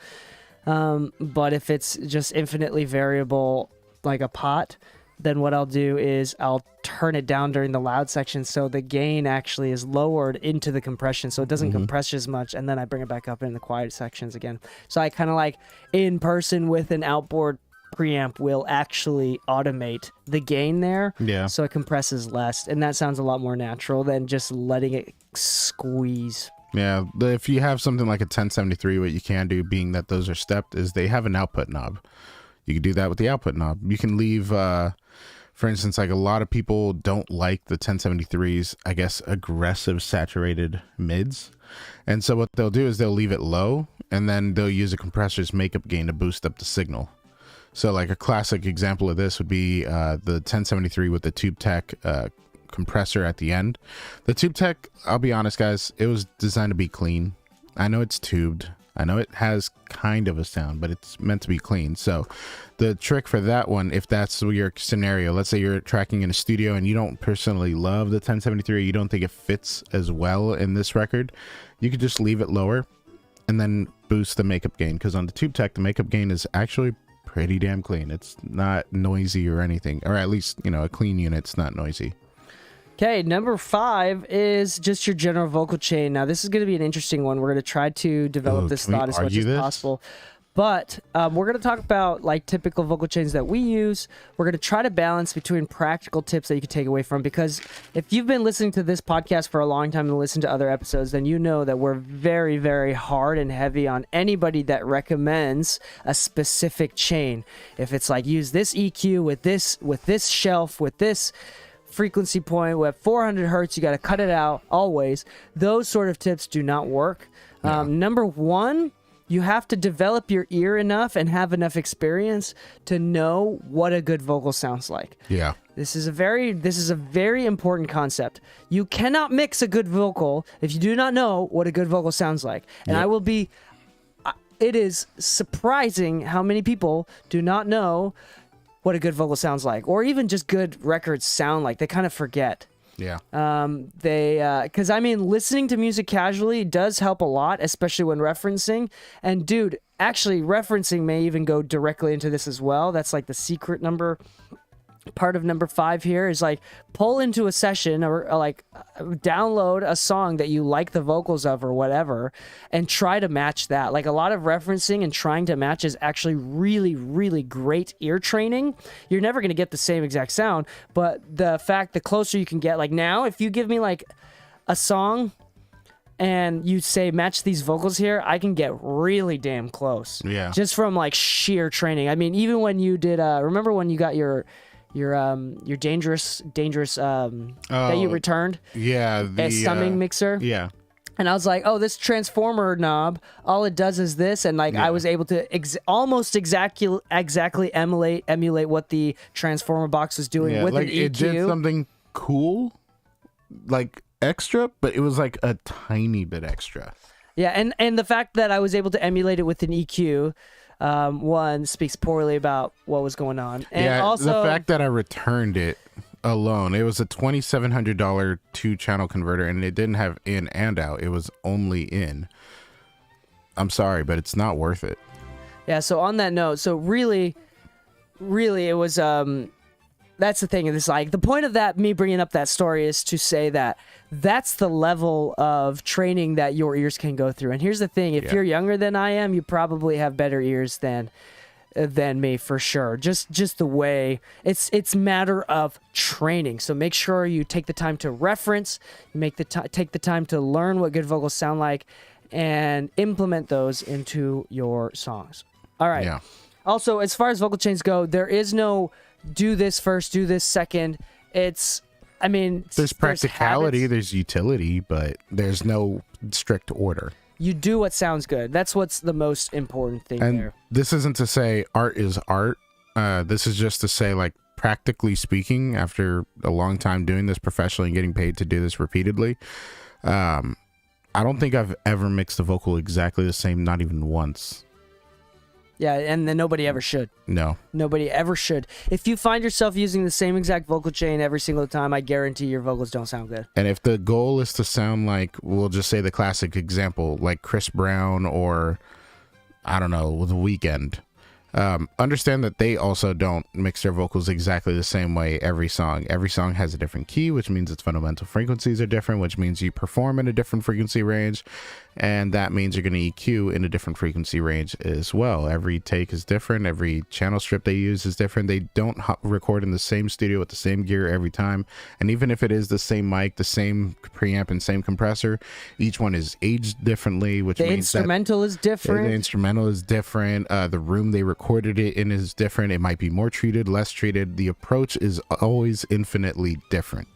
Speaker 1: But if it's just infinitely variable, like a pot, then what I'll do is I'll turn it down during the loud section so the gain actually is lowered into the compression so it doesn't compress as much, and then I bring it back up in the quiet sections again. So I kind of like in person with an outboard preamp will actually automate the gain there, so it compresses less, and that sounds a lot more natural than just letting it squeeze.
Speaker 2: Yeah, if you have something like a 1073, what you can do, being that those are stepped, is they have an output knob. You can do that with the output knob. You can leave, for instance, like a lot of people don't like the 1073's, I guess, aggressive saturated mids. And so what they'll do is they'll leave it low, and then they'll use a compressor's makeup gain to boost up the signal. So like a classic example of this would be the 1073 with the Tube Tech compressor at the end. The Tube Tech, I'll be honest, guys, it was designed to be clean. I know it's tubed. I know it has kind of a sound, but it's meant to be clean. So the trick for that one, if that's your scenario, let's say you're tracking in a studio and you don't personally love the 1073, you don't think it fits as well in this record, you could just leave it lower and then boost the makeup gain. Because on the Tube Tech, the makeup gain is actually pretty damn clean. It's not noisy or anything, or at least, a clean unit's not noisy.
Speaker 1: Okay, number 5 is just your general vocal chain. Now, this is going to be an interesting one. We're going to try to develop this thought as much as possible. But we're going to talk about like typical vocal chains that we use. We're going to try to balance between practical tips that you can take away from, because if you've been listening to this podcast for a long time and listen to other episodes, then you know that we're very, very hard and heavy on anybody that recommends a specific chain. If it's like use this EQ with this shelf, with this frequency point, we have 400 hertz, you got to cut it out always. Those sort of tips do not work. Number 1, you have to develop your ear enough and have enough experience to know what a good vocal sounds like.
Speaker 2: Yeah.
Speaker 1: This is a very important concept. You cannot mix a good vocal if you do not know what a good vocal sounds like. And it is surprising how many people do not know what a good vocal sounds like, or even just good records sound like. They kind of forget.
Speaker 2: Yeah.
Speaker 1: Because listening to music casually does help a lot, especially when referencing. And dude, actually referencing may even go directly into this as well. That's like the secret part of number 5 here is like pull into a session or like download a song that you like the vocals of or whatever and try to match that. Like a lot of referencing and trying to match is actually really, really great ear training. You're never going to get the same exact sound, but the closer you can get, like now, if you give me like a song and you say match these vocals here, I can get really damn close.
Speaker 2: Yeah.
Speaker 1: Just from like sheer training. I mean, even when you did, remember when you got your dangerous that you returned
Speaker 2: Yeah.
Speaker 1: a summing mixer?
Speaker 2: Yeah.
Speaker 1: And I was like, oh, this transformer knob, all it does is this. And like, I was able to almost exactly emulate what the transformer box was doing
Speaker 2: Yeah.
Speaker 1: with
Speaker 2: Like
Speaker 1: an EQ.
Speaker 2: it did something cool, like extra, but it was like a tiny bit extra.
Speaker 1: Yeah, and the fact that I was able to emulate it with an EQ, one speaks poorly about what was going on. And
Speaker 2: yeah.
Speaker 1: also
Speaker 2: The fact that I returned it alone, it was a $2,700 2-channel converter, and it didn't have in and out. It was only in. I'm sorry, but it's not worth it.
Speaker 1: Yeah, so on that note, so really it was that's the thing. It's like the point of that, me bringing up that story, is to say that that's the level of training that your ears can go through. And here's the thing: if you're younger than I am, you probably have better ears than me for sure. Just the way it's matter of training. So make sure you take the time to reference, take the time to learn what good vocals sound like, and implement those into your songs. All right.
Speaker 2: Yeah.
Speaker 1: Also, as far as vocal chains go, there is no do this first, do this second. There's
Speaker 2: practicality,
Speaker 1: habits.
Speaker 2: there's utility, but there's no strict order.
Speaker 1: You do what sounds good. That's what's the most important thing
Speaker 2: And
Speaker 1: there.
Speaker 2: this isn't to say art is art. This is just to say, like, practically speaking, after a long time doing this professionally and getting paid to do this repeatedly, I don't think I've ever mixed a vocal exactly the same, not even once.
Speaker 1: Yeah, and then nobody ever should.
Speaker 2: No.
Speaker 1: Nobody ever should. If you find yourself using the same exact vocal chain every single time, I guarantee your vocals don't sound good.
Speaker 2: And if the goal is to sound like, we'll just say the classic example, like Chris Brown or, I don't know, The Weeknd, understand that they also don't mix their vocals exactly the same way every song. Every song has a different key, which means its fundamental frequencies are different, which means you perform in a different frequency range, and that means you're going to EQ in a different frequency range as well. Every take is different. Every channel strip they use is different. They don't record in the same studio with the same gear every time, and even if it is the same mic, the same preamp, and same compressor, each one is aged differently, which
Speaker 1: The
Speaker 2: means
Speaker 1: instrumental is different.
Speaker 2: the instrumental is different. The room they recorded it in is different. It might be more treated, less treated. The approach is always infinitely different.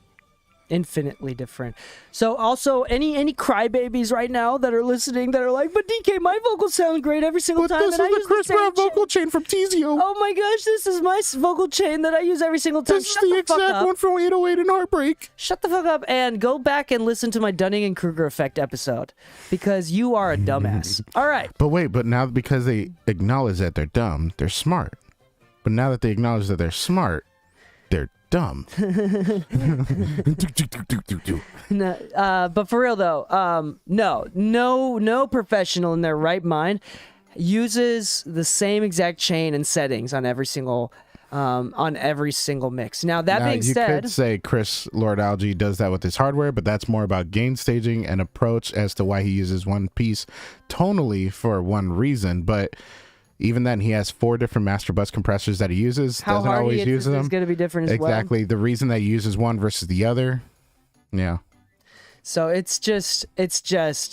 Speaker 1: Infinitely different. So also, any crybabies right now that are listening that are like, but DK, my vocals sound great every single time.
Speaker 2: This is
Speaker 1: and I
Speaker 2: the
Speaker 1: use
Speaker 2: Chris
Speaker 1: same
Speaker 2: Brown vocal chain from Tizio.
Speaker 1: Oh my gosh, this is my vocal chain that I use every single time.
Speaker 2: This is
Speaker 1: Shut
Speaker 2: the
Speaker 1: fuck
Speaker 2: exact
Speaker 1: up.
Speaker 2: one from 808 and Heartbreak.
Speaker 1: Shut the fuck up and go back and listen to my Dunning and Kruger effect episode, because you are a dumbass. All right.
Speaker 2: But now because they acknowledge that they're dumb, they're smart. But now that they acknowledge that they're smart, they're dumb.
Speaker 1: No, but for real though, no professional in their right mind uses the same exact chain and settings on every single mix. Now that being
Speaker 2: you
Speaker 1: said,
Speaker 2: could say Chris Lord Algae does that with his hardware, but that's more about gain staging and approach as to why he uses one piece tonally for one reason. But even then, he has 4 different master bus compressors that he uses.
Speaker 1: how
Speaker 2: doesn't
Speaker 1: hard
Speaker 2: always
Speaker 1: he hits
Speaker 2: use
Speaker 1: it
Speaker 2: them.
Speaker 1: is going to be different as well.
Speaker 2: Exactly. The reason that he uses one versus the other. Yeah.
Speaker 1: So it's just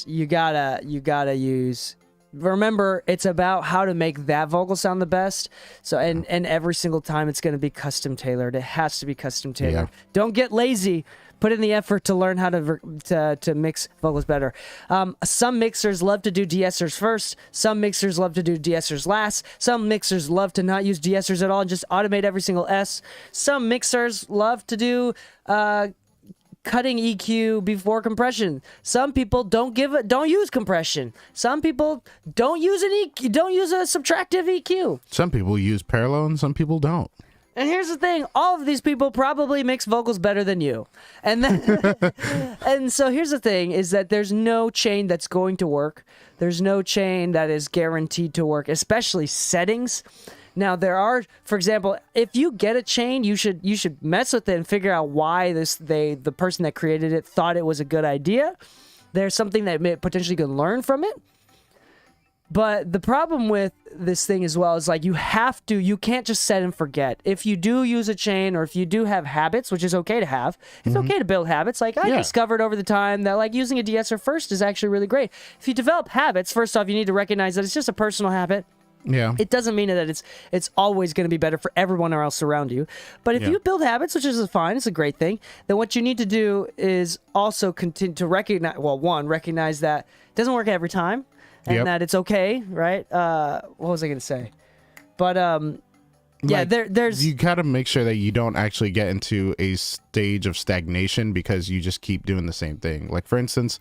Speaker 1: you gotta use. Remember, it's about how to make that vocal sound the best. So and every single time it's going to be custom tailored. It has to be custom tailored.
Speaker 2: Yeah.
Speaker 1: Don't get lazy. Put in the effort to learn how to mix vocals better. Some mixers love to do de-essers first. Some mixers love to do de-essers last. Some mixers love to not use de-essers at all and just automate every single S. Some mixers love to do cutting EQ before compression. Some people don't use compression. Some people don't use a subtractive EQ.
Speaker 2: Some people use parallel and some people don't.
Speaker 1: And here's the thing, all of these people probably mix vocals better than you. And then, and so here's the thing, is that there's no chain that's going to work. There's no chain that is guaranteed to work, especially settings. Now there are, for example, if you get a chain, you should mess with it and figure out why the person that created it thought it was a good idea. There's something that may potentially can learn from it. But the problem with this thing as well is like you can't just set and forget. If you do use a chain, or if you do have habits, which is okay to have, it's okay to build habits. Like I discovered over the time that like using a de-esser first is actually really great. If you develop habits, first off, you need to recognize that it's just a personal habit.
Speaker 2: Yeah.
Speaker 1: It doesn't mean that it's always going to be better for everyone else around you. But if you build habits, which is fine, it's a great thing, then what you need to do is also continue to recognize that it doesn't work every time and that it's okay, right? What was I going to say? But yeah, there's
Speaker 2: you got to make sure that you don't actually get into a stage of stagnation because you just keep doing the same thing. Like for instance,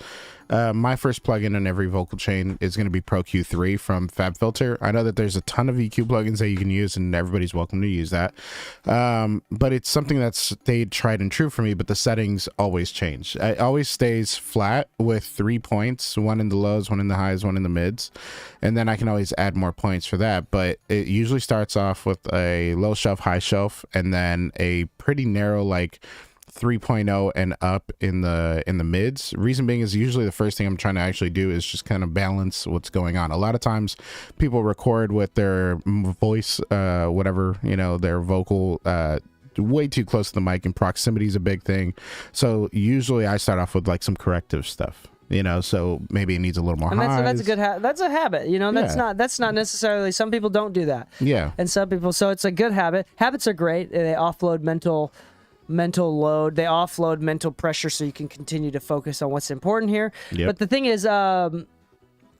Speaker 2: my first plugin in every vocal chain is going to be Pro Q3 from FabFilter. I know that there's a ton of EQ plugins that you can use, and everybody's welcome to use that. But it's something that's stayed tried and true for me. But the settings always change. It always stays flat with 3 points: one in the lows, one in the highs, one in the mids, and then I can always add more points for that. But it usually starts off with a low shelf, high shelf, and then a pretty narrow like 3.0 and up in the mids. Reason being is usually the first thing I'm trying to actually do is just kind of balance what's going on. A lot of times people record with their voice, whatever, their vocal, way too close to the mic, and proximity is a big thing. So usually I start off with like some corrective stuff. So maybe it needs a little more highs.
Speaker 1: That's a good that's a habit. That's not necessarily, some people don't do that.
Speaker 2: Yeah.
Speaker 1: And some people, so it's a good habit. Habits are great. They offload mental load. They offload mental pressure so you can continue to focus on what's important here.
Speaker 2: Yep.
Speaker 1: But the thing is,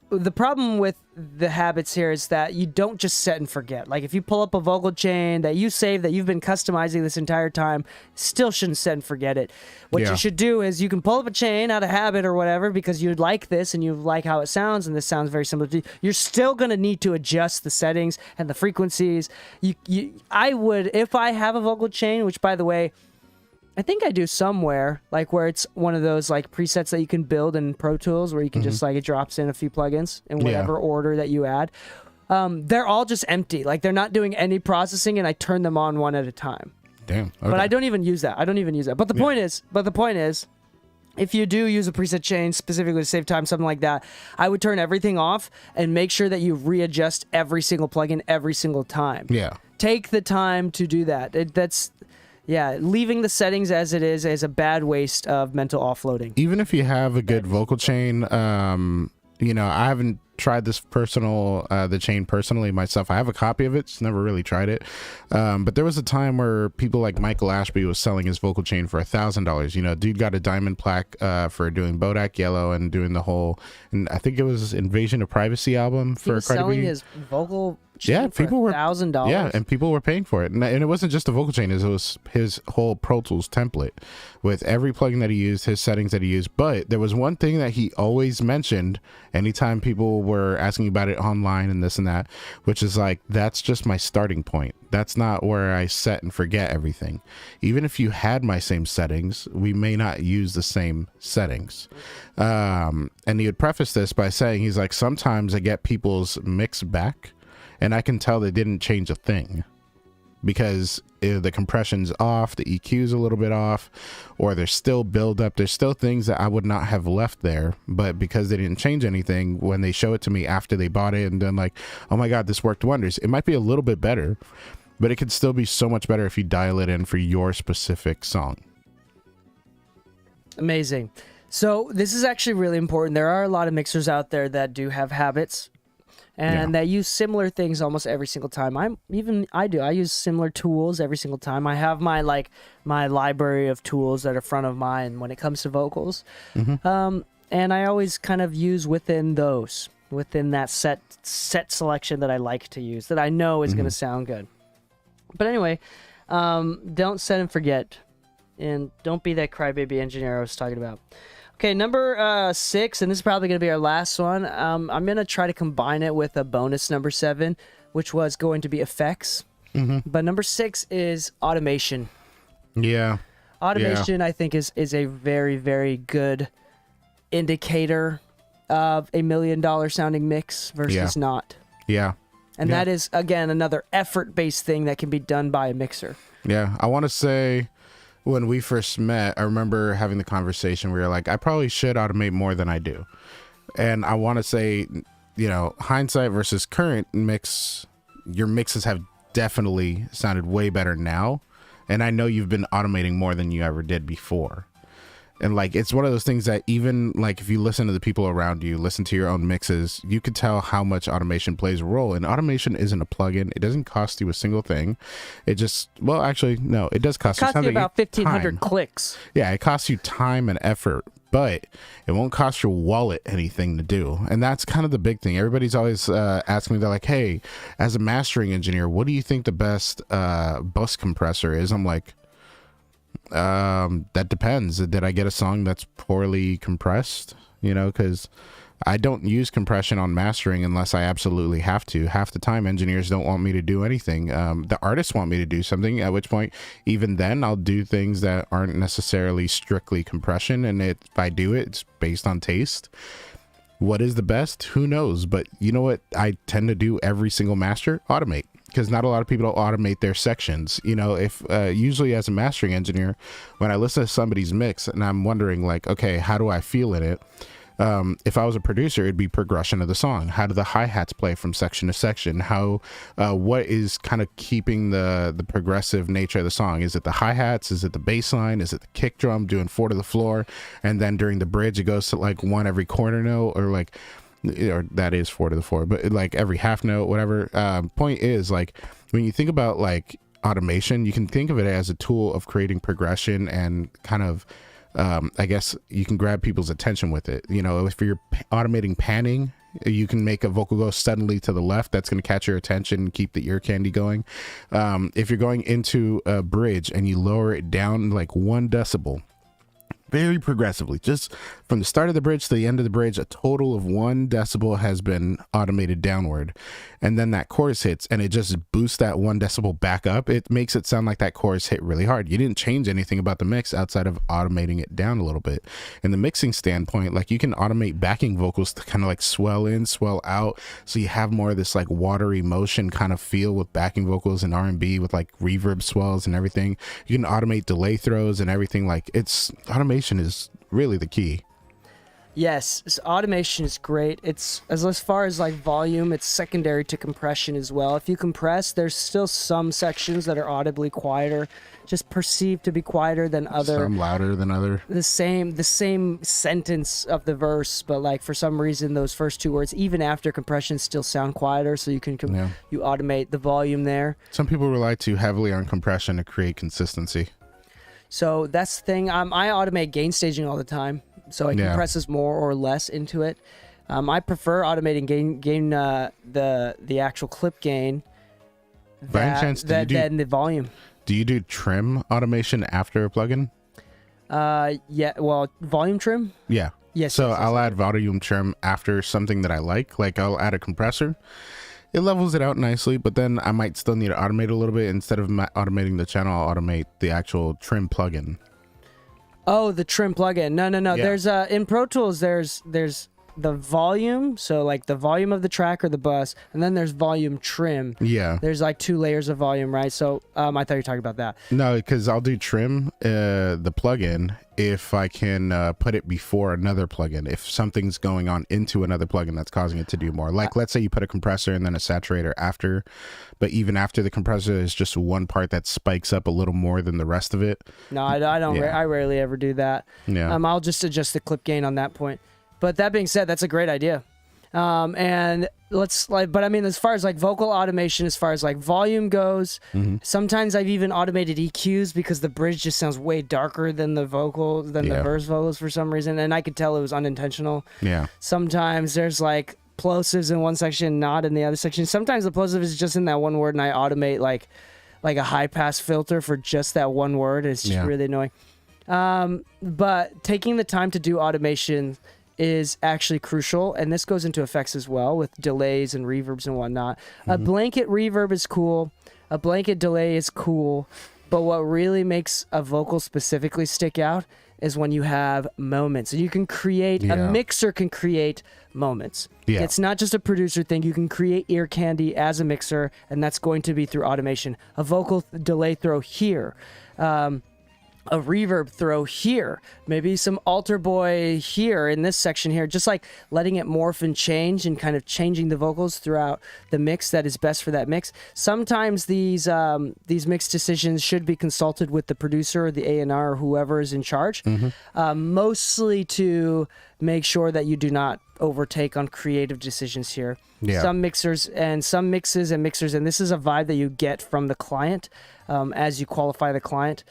Speaker 1: the problem with the habits here is that you don't just set and forget. Like if you pull up a vocal chain that you save, that you've been customizing this entire time, still shouldn't set and forget it. What you should do is you can pull up a chain out of habit or whatever because you like this and you like how it sounds, and this sounds very similar to you. You're still going to need to adjust the settings and the frequencies. I would, if I have a vocal chain, which by the way, I think I do somewhere, like where it's one of those like presets that you can build in Pro Tools where you can just like, it drops in a few plugins in whatever order that you add. They're all just empty. Like they're not doing any processing, and I turn them on one at a time.
Speaker 2: Damn. Okay.
Speaker 1: But I don't even use that. But the point is, if you do use a preset chain specifically to save time, something like that, I would turn everything off and make sure that you readjust every single plugin every single time.
Speaker 2: Yeah.
Speaker 1: Take the time to do that. Leaving the settings as it is a bad waste of mental offloading.
Speaker 2: Even if you have a good vocal chain, I haven't tried this the chain personally myself. I have a copy of it, just never really tried it. But there was a time where people like Michael Ashby was selling his vocal chain for $1,000. Dude got a diamond plaque for doing Bodak Yellow and doing the whole, and I think it was Invasion of Privacy album for Cardi B.
Speaker 1: Selling his vocal chain
Speaker 2: people were
Speaker 1: $1,000.
Speaker 2: Yeah, and people were paying for it, and it wasn't just a vocal chain; it was his whole Pro Tools template with every plugin that he used, his settings that he used. But there was one thing that he always mentioned anytime people were asking about it online and this and that, which is like, that's just my starting point. That's not where I set and forget everything. Even if you had my same settings, we may not use the same settings. And he would preface this by saying, he's like, sometimes I get people's mix back and I can tell they didn't change a thing because the compression's off, the EQ's a little bit off, or there's still buildup. There's still things that I would not have left there, but because they didn't change anything, when they show it to me after they bought it and then like, oh my God, this worked wonders. It might be a little bit better, but it could still be so much better if you dial it in for your specific song.
Speaker 1: Amazing. So this is actually really important. There are a lot of mixers out there that do have habits and that use similar things almost every single time. I use similar tools every single time. I have my library of tools that are front of mine when it comes to vocals. And I always kind of use within that set selection that I like to use, that I know is going to sound good. But anyway, don't set and forget, and don't be that crybaby engineer I was talking about. Okay, number 6, and this is probably going to be our last one. I'm going to try to combine it with a bonus number 7, which was going to be effects. But number 6 is automation.
Speaker 2: Yeah.
Speaker 1: Automation, I think, is a very, very good indicator of $1 million sounding mix versus not.
Speaker 2: Yeah.
Speaker 1: And that is, again, another effort-based thing that can be done by a mixer.
Speaker 2: Yeah, I want to say when we first met, I remember having the conversation where you're like, I probably should automate more than I do. And I want to say hindsight versus current mix, your mixes have definitely sounded way better now. And I know you've been automating more than you ever did before. And like, it's one of those things that even like, if you listen to the people around you, listen to your own mixes, you could tell how much automation plays a role. And automation isn't a plugin. It doesn't cost you a single thing. It just, well, actually, no, it does cost you something.
Speaker 1: It costs you about 1,500
Speaker 2: time.
Speaker 1: clicks.
Speaker 2: Yeah, it costs you time and effort, but it won't cost your wallet anything to do. And that's kind of the big thing. Everybody's always asking me, they're like, hey, as a mastering engineer, what do you think the best bus compressor is? I'm like, that depends. Did I get a song that's poorly compressed? Because I don't use compression on mastering unless I absolutely have to. Half the time, engineers don't want me to do anything. The artists want me to do something, at which point, even then, I'll do things that aren't necessarily strictly compression. And if I do it, it's based on taste. What is the best? Who knows? But you know what I tend to do every single master? Automate. Because not a lot of people automate their sections. If usually as a mastering engineer, when I listen to somebody's mix and I'm wondering like, okay, how do I feel in it? If I was a producer, it'd be progression of the song. How do the hi-hats play from section to section? What is kind of keeping the progressive nature of the song? Is it the hi-hats? Is it the bass line? Is it the kick drum doing 4 to the floor? And then during the bridge, it goes to like 1 every quarter note, or that is 4 to the floor, but like every half note, whatever. Point is, like, when you think about like automation, you can think of it as a tool of creating progression and kind of, I guess you can grab people's attention with it. If you're automating panning, you can make a vocal go suddenly to the left. That's going to catch your attention and keep the ear candy going. If you're going into a bridge and you lower it down like 1 decibel, very progressively, just from the start of the bridge to the end of the bridge, a total of 1 decibel has been automated downward. And then that chorus hits and it just boosts that 1 decibel back up. It makes it sound like that chorus hit really hard. You didn't change anything about the mix outside of automating it down a little bit. In the mixing standpoint, like, you can automate backing vocals to kind of like swell in, swell out. So you have more of this like watery motion kind of feel with backing vocals and R&B with like reverb swells and everything. You can automate delay throws and everything. Like, automation is really the key.
Speaker 1: Yes, automation is great. It's as far as like volume, it's secondary to compression as well. If you compress, there's still some sections that are audibly quieter, just perceived to be quieter than other.
Speaker 2: Some louder than other.
Speaker 1: The same sentence of the verse, but like for some reason those first 2 words, even after compression, still sound quieter. So you can you automate the volume there.
Speaker 2: Some people rely too heavily on compression to create consistency.
Speaker 1: So that's the thing. I automate gain staging all the time, so it compresses more or less into it. I prefer automating gain the actual clip gain than the volume.
Speaker 2: Do you do trim automation after a plugin?
Speaker 1: Yeah. Well, volume trim.
Speaker 2: Yeah.
Speaker 1: Yes.
Speaker 2: So
Speaker 1: yes,
Speaker 2: I'll add volume trim after something that I like. Like, I'll add a compressor. It levels it out nicely, but then I might still need to automate a little bit. Instead of automating the channel, I'll automate the actual trim plugin.
Speaker 1: Oh, the trim plugin. No.
Speaker 2: Yeah.
Speaker 1: There's in Pro Tools, there's the volume, so like the volume of the track or the bus, and then there's volume trim.
Speaker 2: Yeah.
Speaker 1: There's like 2 layers of volume, right? So I thought you were talking about that.
Speaker 2: No, because I'll do trim the plugin if I can put it before another plugin. If something's going on into another plugin that's causing it to do more. Like, let's say you put a compressor and then a saturator after, but even after the compressor, there's just one part that spikes up a little more than the rest of it.
Speaker 1: No, I don't.
Speaker 2: Yeah.
Speaker 1: I rarely ever do that.
Speaker 2: Yeah.
Speaker 1: I'll just adjust the clip gain on that point. But that being said, that's a great idea. And but I mean, as far as like vocal automation, as far as like volume goes, sometimes I've even automated EQs because the bridge just sounds way darker than the the verse vocals for some reason. And I could tell it was unintentional.
Speaker 2: Yeah.
Speaker 1: Sometimes there's like plosives in one section, not in the other section. Sometimes the plosive is just in that one word and I automate like a high pass filter for just that one word. It's just really annoying. But taking the time to do automation is actually crucial, and this goes into effects as well with delays and reverbs and whatnot. A blanket reverb is cool, a blanket delay is cool, but what really makes a vocal specifically stick out is when you have moments. And you can create, a mixer can create moments.
Speaker 2: Yeah.
Speaker 1: It's not just a producer thing. You can create ear candy as a mixer, and that's going to be through automation. A vocal delay throw here. a reverb throw here, maybe some altar boy here in this section here, just like letting it morph and change and kind of changing the vocals throughout the mix that is best for that mix. Sometimes these mix decisions should be consulted with the producer or the A&R or whoever is in charge, mostly to make sure that you do not overtake on creative decisions here.
Speaker 2: Yeah.
Speaker 1: Some mixes, and this is a vibe that you get from the client as you qualify the client.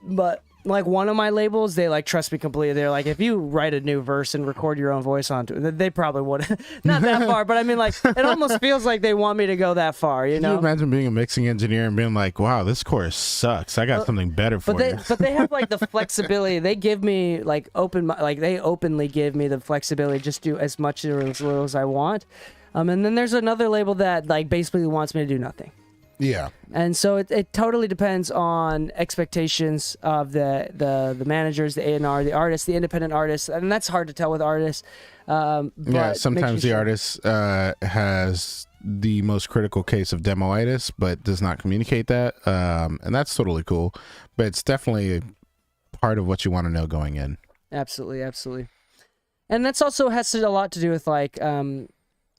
Speaker 1: But like one of my labels, they like trust me completely. They're like, if you write a new verse and record your own voice onto it, they probably would. Not that far, but I mean, like, it almost feels like they want me to go that far, you know?
Speaker 2: Can you imagine being a mixing engineer and being like, wow, this chorus sucks. I got something better for you.
Speaker 1: But they have like the flexibility. They give me like they openly give me the flexibility to just do as much or as little as I want. And then there's another label that like basically wants me to do nothing.
Speaker 2: Yeah.
Speaker 1: And so it totally depends on expectations of the managers, the A&R, the artists, the independent artists, and that's hard to tell with artists.
Speaker 2: Yeah, sometimes the artist has the most critical case of demoitis, but does not communicate that, and that's totally cool. But it's definitely part of what you want to know going in.
Speaker 1: Absolutely, absolutely. And that's also has a lot to do with like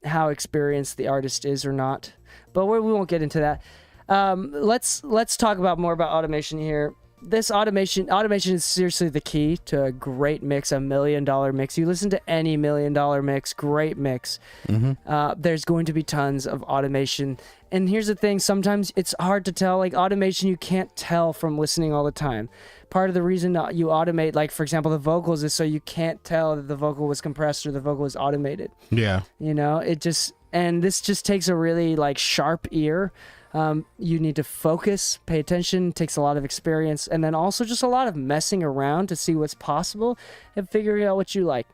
Speaker 1: how experienced the artist is or not. But we won't get into that. Let's talk about more about automation here. This automation is seriously the key to a great mix, $1 million mix. You listen to any $1 million mix, great mix. There's going to be tons of automation. And here's the thing, sometimes it's hard to tell. Like automation, you can't tell from listening all the time. Part of the reason that you automate, like for example, the vocals is so you can't tell that the vocal was compressed or the vocal was automated.
Speaker 2: Yeah.
Speaker 1: You know, and this just takes a really like sharp ear. You need to focus, pay attention, takes a lot of experience, and then also just a lot of messing around to see what's possible and figuring out what you like.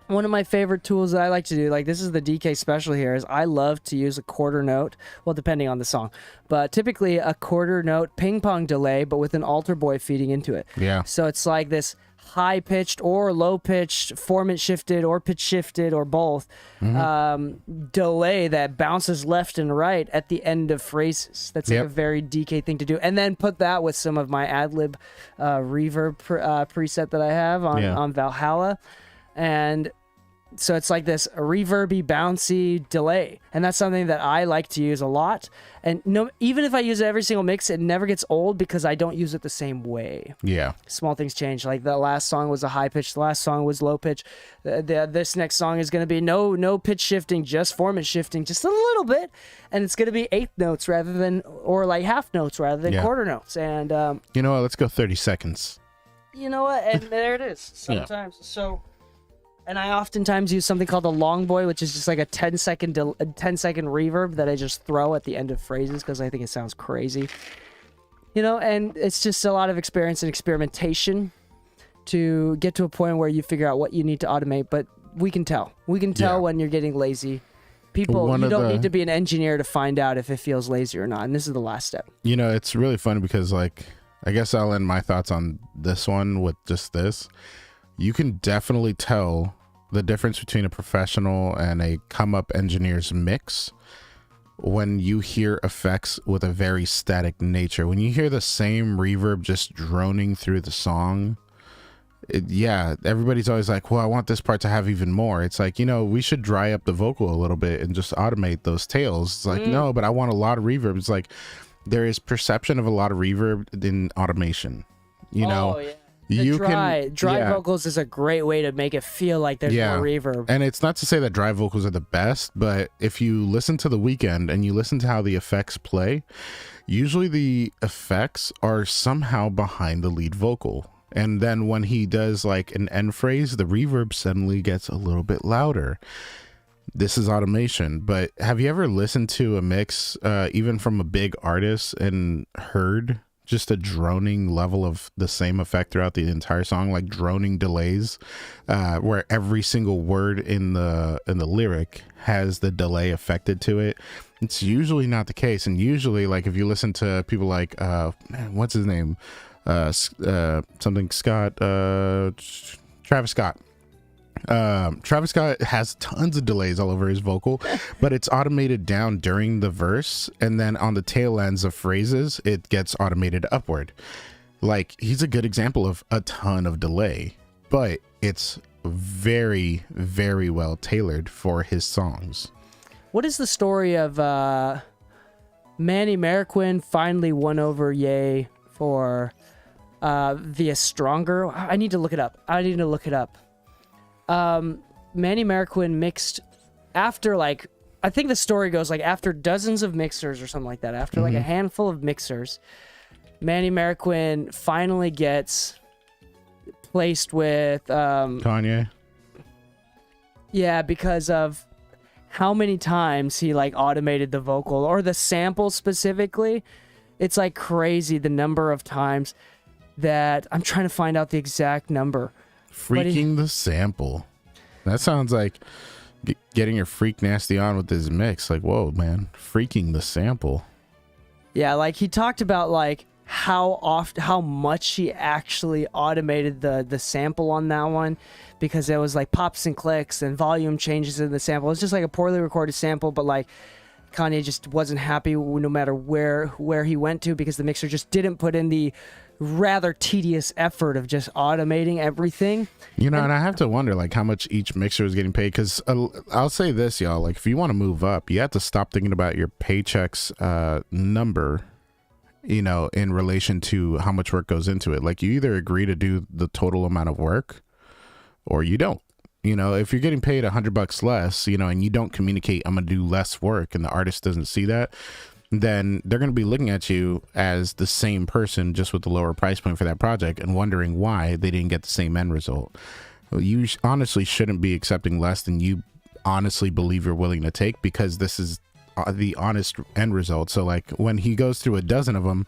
Speaker 1: One of my favorite tools that I like to do, like this is the DK special here, is I love to use a quarter note, well, depending on the song, but typically a quarter note ping pong delay, but with an altar boy feeding into it.
Speaker 2: Yeah.
Speaker 1: So it's like this high pitched or low pitched, formant shifted or pitch shifted or both delay that bounces left and right at the end of phrases. That's like a very DK thing to do. And then put that with some of my ad-lib reverb preset that I have on Valhalla. And so it's like this reverby, bouncy delay. And that's something that I like to use a lot. And even if I use it every single mix, it never gets old because I don't use it the same way.
Speaker 2: Yeah.
Speaker 1: Small things change. Like the last song was a high pitch. The last song was low pitch. This next song is going to be no pitch shifting, just formant shifting, just a little bit. And it's going to be eighth notes or like half notes rather than quarter notes. And
Speaker 2: you know what? Let's go 30 seconds.
Speaker 1: You know what? And there it is. Sometimes. So... And I oftentimes use something called a long boy, which is just like a 10-second reverb that I just throw at the end of phrases because I think it sounds crazy. You know, and it's just a lot of experience and experimentation to get to a point where you figure out what you need to automate. But we can tell. We can tell when you're getting lazy. You don't need to be an engineer to find out if it feels lazy or not. And this is the last step.
Speaker 2: You know, it's really fun because, like, I guess I'll end my thoughts on this one with just this. You can definitely tell the difference between a professional and a come-up engineer's mix when you hear effects with a very static nature. When you hear the same reverb just droning through the song, everybody's always like, well, I want this part to have even more. It's like, you know, we should dry up the vocal a little bit and just automate those tails. It's like, no, but I want a lot of reverb. It's like there is perception of a lot of reverb in automation, you know?
Speaker 1: Yeah. Dry vocals is a great way to make it feel like there's more reverb.
Speaker 2: And it's not to say that dry vocals are the best, but if you listen to The Weeknd and you listen to how the effects play, usually the effects are somehow behind the lead vocal. And then when he does like an end phrase, the reverb suddenly gets a little bit louder. This is automation. But have you ever listened to a mix, even from a big artist, and heard just a droning level of the same effect throughout the entire song, like droning delays, where every single word in the lyric has the delay affected to it? It's usually not the case. And usually, like, if you listen to people like what's his name, something Scott, Travis Scott. Travis Scott has tons of delays all over his vocal, but it's automated down during the verse, and then on the tail ends of phrases it gets automated upward. Like, he's a good example of a ton of delay, but it's very, very well tailored for his songs.
Speaker 1: What is the story of Manny Marroquin finally won over Ye for via Stronger? I need to look it up. Manny Marroquin mixed after, like, I think the story goes like after dozens of mixers or something like that, after like a handful of mixers, Manny Marroquin finally gets placed with
Speaker 2: Kanye.
Speaker 1: Yeah, because of how many times he like automated the vocal or the sample specifically. It's like crazy the number of times that I'm trying to find out the exact number.
Speaker 2: Freaking the sample. That sounds like getting your freak nasty on with his mix. Like, whoa, man. Freaking the sample.
Speaker 1: Yeah, like he talked about like how much he actually automated the sample on that one, because it was like pops and clicks and volume changes in the sample. It's just like a poorly recorded sample, but like Kanye just wasn't happy no matter where he went to, because the mixer just didn't put in the rather tedious effort of just automating everything.
Speaker 2: You know, and I have to wonder like how much each mixer is getting paid, because I'll say this, y'all, like if you want to move up, you have to stop thinking about your paycheck's number, you know, in relation to how much work goes into it. Like, you either agree to do the total amount of work or you don't. You know, if you're getting paid $100 less, you know, and you don't communicate, I'm going to do less work, and the artist doesn't see that, then they're going to be looking at you as the same person, just with the lower price point for that project, and wondering why they didn't get the same end result. You honestly shouldn't be accepting less than you honestly believe you're willing to take, because this is the honest end result. So like when he goes through a dozen of them,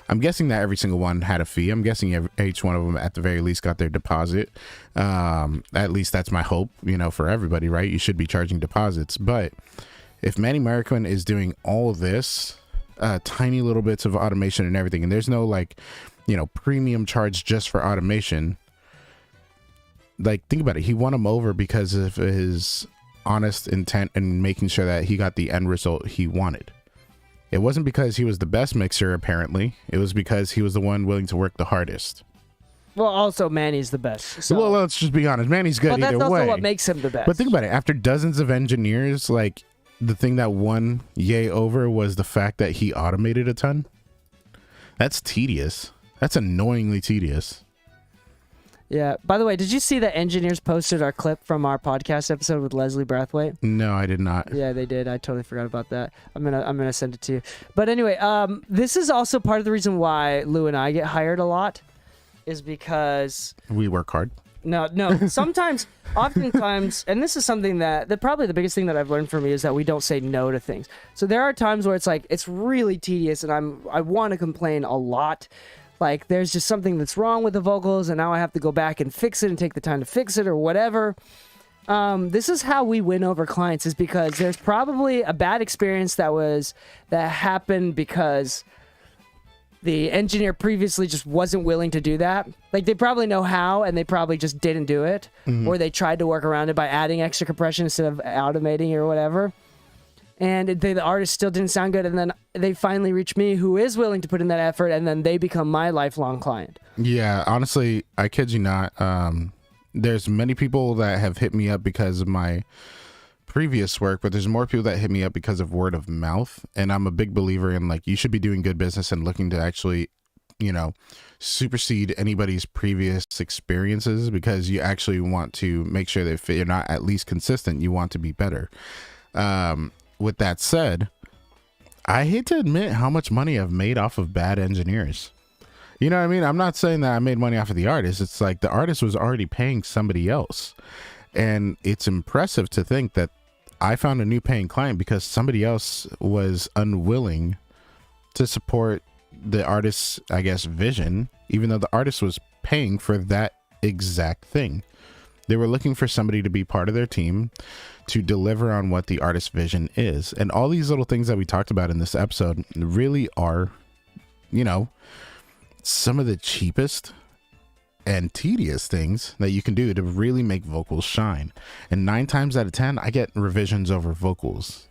Speaker 2: I'm guessing that every single one had a fee. I'm guessing each one of them at the very least got their deposit. At least that's my hope, you know, for everybody, right? You should be charging deposits. But if Manny Marroquin is doing all of this, tiny little bits of automation and everything, and there's no like, you know, premium charge just for automation, like think about it. He won him over because of his honest intent and making sure that he got the end result he wanted. It wasn't because he was the best mixer, apparently. It was because he was the one willing to work the hardest.
Speaker 1: Well, also Manny's the best. So.
Speaker 2: Well, let's just be honest. Manny's good either way.
Speaker 1: But that's also what makes him the best.
Speaker 2: But think about it. After dozens of engineers, like the thing that won Ye over was the fact that he automated a ton. That's tedious. That's annoyingly tedious.
Speaker 1: Yeah. By the way, did you see that engineers posted our clip from our podcast episode with Leslie Brathwaite?
Speaker 2: No, I did not.
Speaker 1: Yeah, they did. I totally forgot about that. I'm gonna send it to you. But anyway, this is also part of the reason why Lou and I get hired a lot, is because
Speaker 2: we work hard.
Speaker 1: No. Sometimes, oftentimes, and this is something that probably the biggest thing that I've learned from me is that we don't say no to things. So there are times where it's like it's really tedious, and I want to complain a lot. Like, there's just something that's wrong with the vocals, and now I have to go back and fix it and take the time to fix it or whatever. This is how we win over clients, is because there's probably a bad experience that happened because the engineer previously just wasn't willing to do that. Like, they probably know how, and they probably just didn't do it. Or they tried to work around it by adding extra compression instead of automating or whatever. And the artist still didn't sound good, and then they finally reach me, who is willing to put in that effort, and then they become my lifelong client. Yeah,
Speaker 2: honestly, I kid you not. There's many people that have hit me up because of my previous work, but there's more people that hit me up because of word of mouth. And I'm a big believer in, like, you should be doing good business and looking to actually, you know, supersede anybody's previous experiences, because you actually want to make sure that if you're not at least consistent, you want to be better. With that said, I hate to admit how much money I've made off of bad engineers. You know what I mean? I'm not saying that I made money off of the artist. It's like the artist was already paying somebody else. And it's impressive to think that I found a new paying client because somebody else was unwilling to support the artist's, I guess, vision, even though the artist was paying for that exact thing. They were looking for somebody to be part of their team to deliver on what the artist's vision is. And all these little things that we talked about in this episode really are, you know, some of the cheapest and tedious things that you can do to really make vocals shine. And 9 times out of 10, I get revisions over vocals.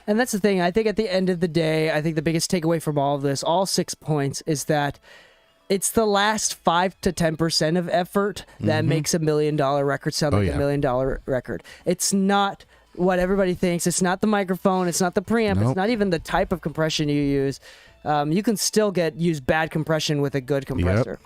Speaker 1: And that's the thing. I think at the end of the day, I think the biggest takeaway from all of this, all 6 points, is that it's the last 5 to 10% of effort that makes $1 million record sound like $1 million record. It's not what everybody thinks. It's not the microphone. It's not the preamp.
Speaker 2: Nope.
Speaker 1: It's not even the type of compression you use. You can still use bad compression with a good compressor.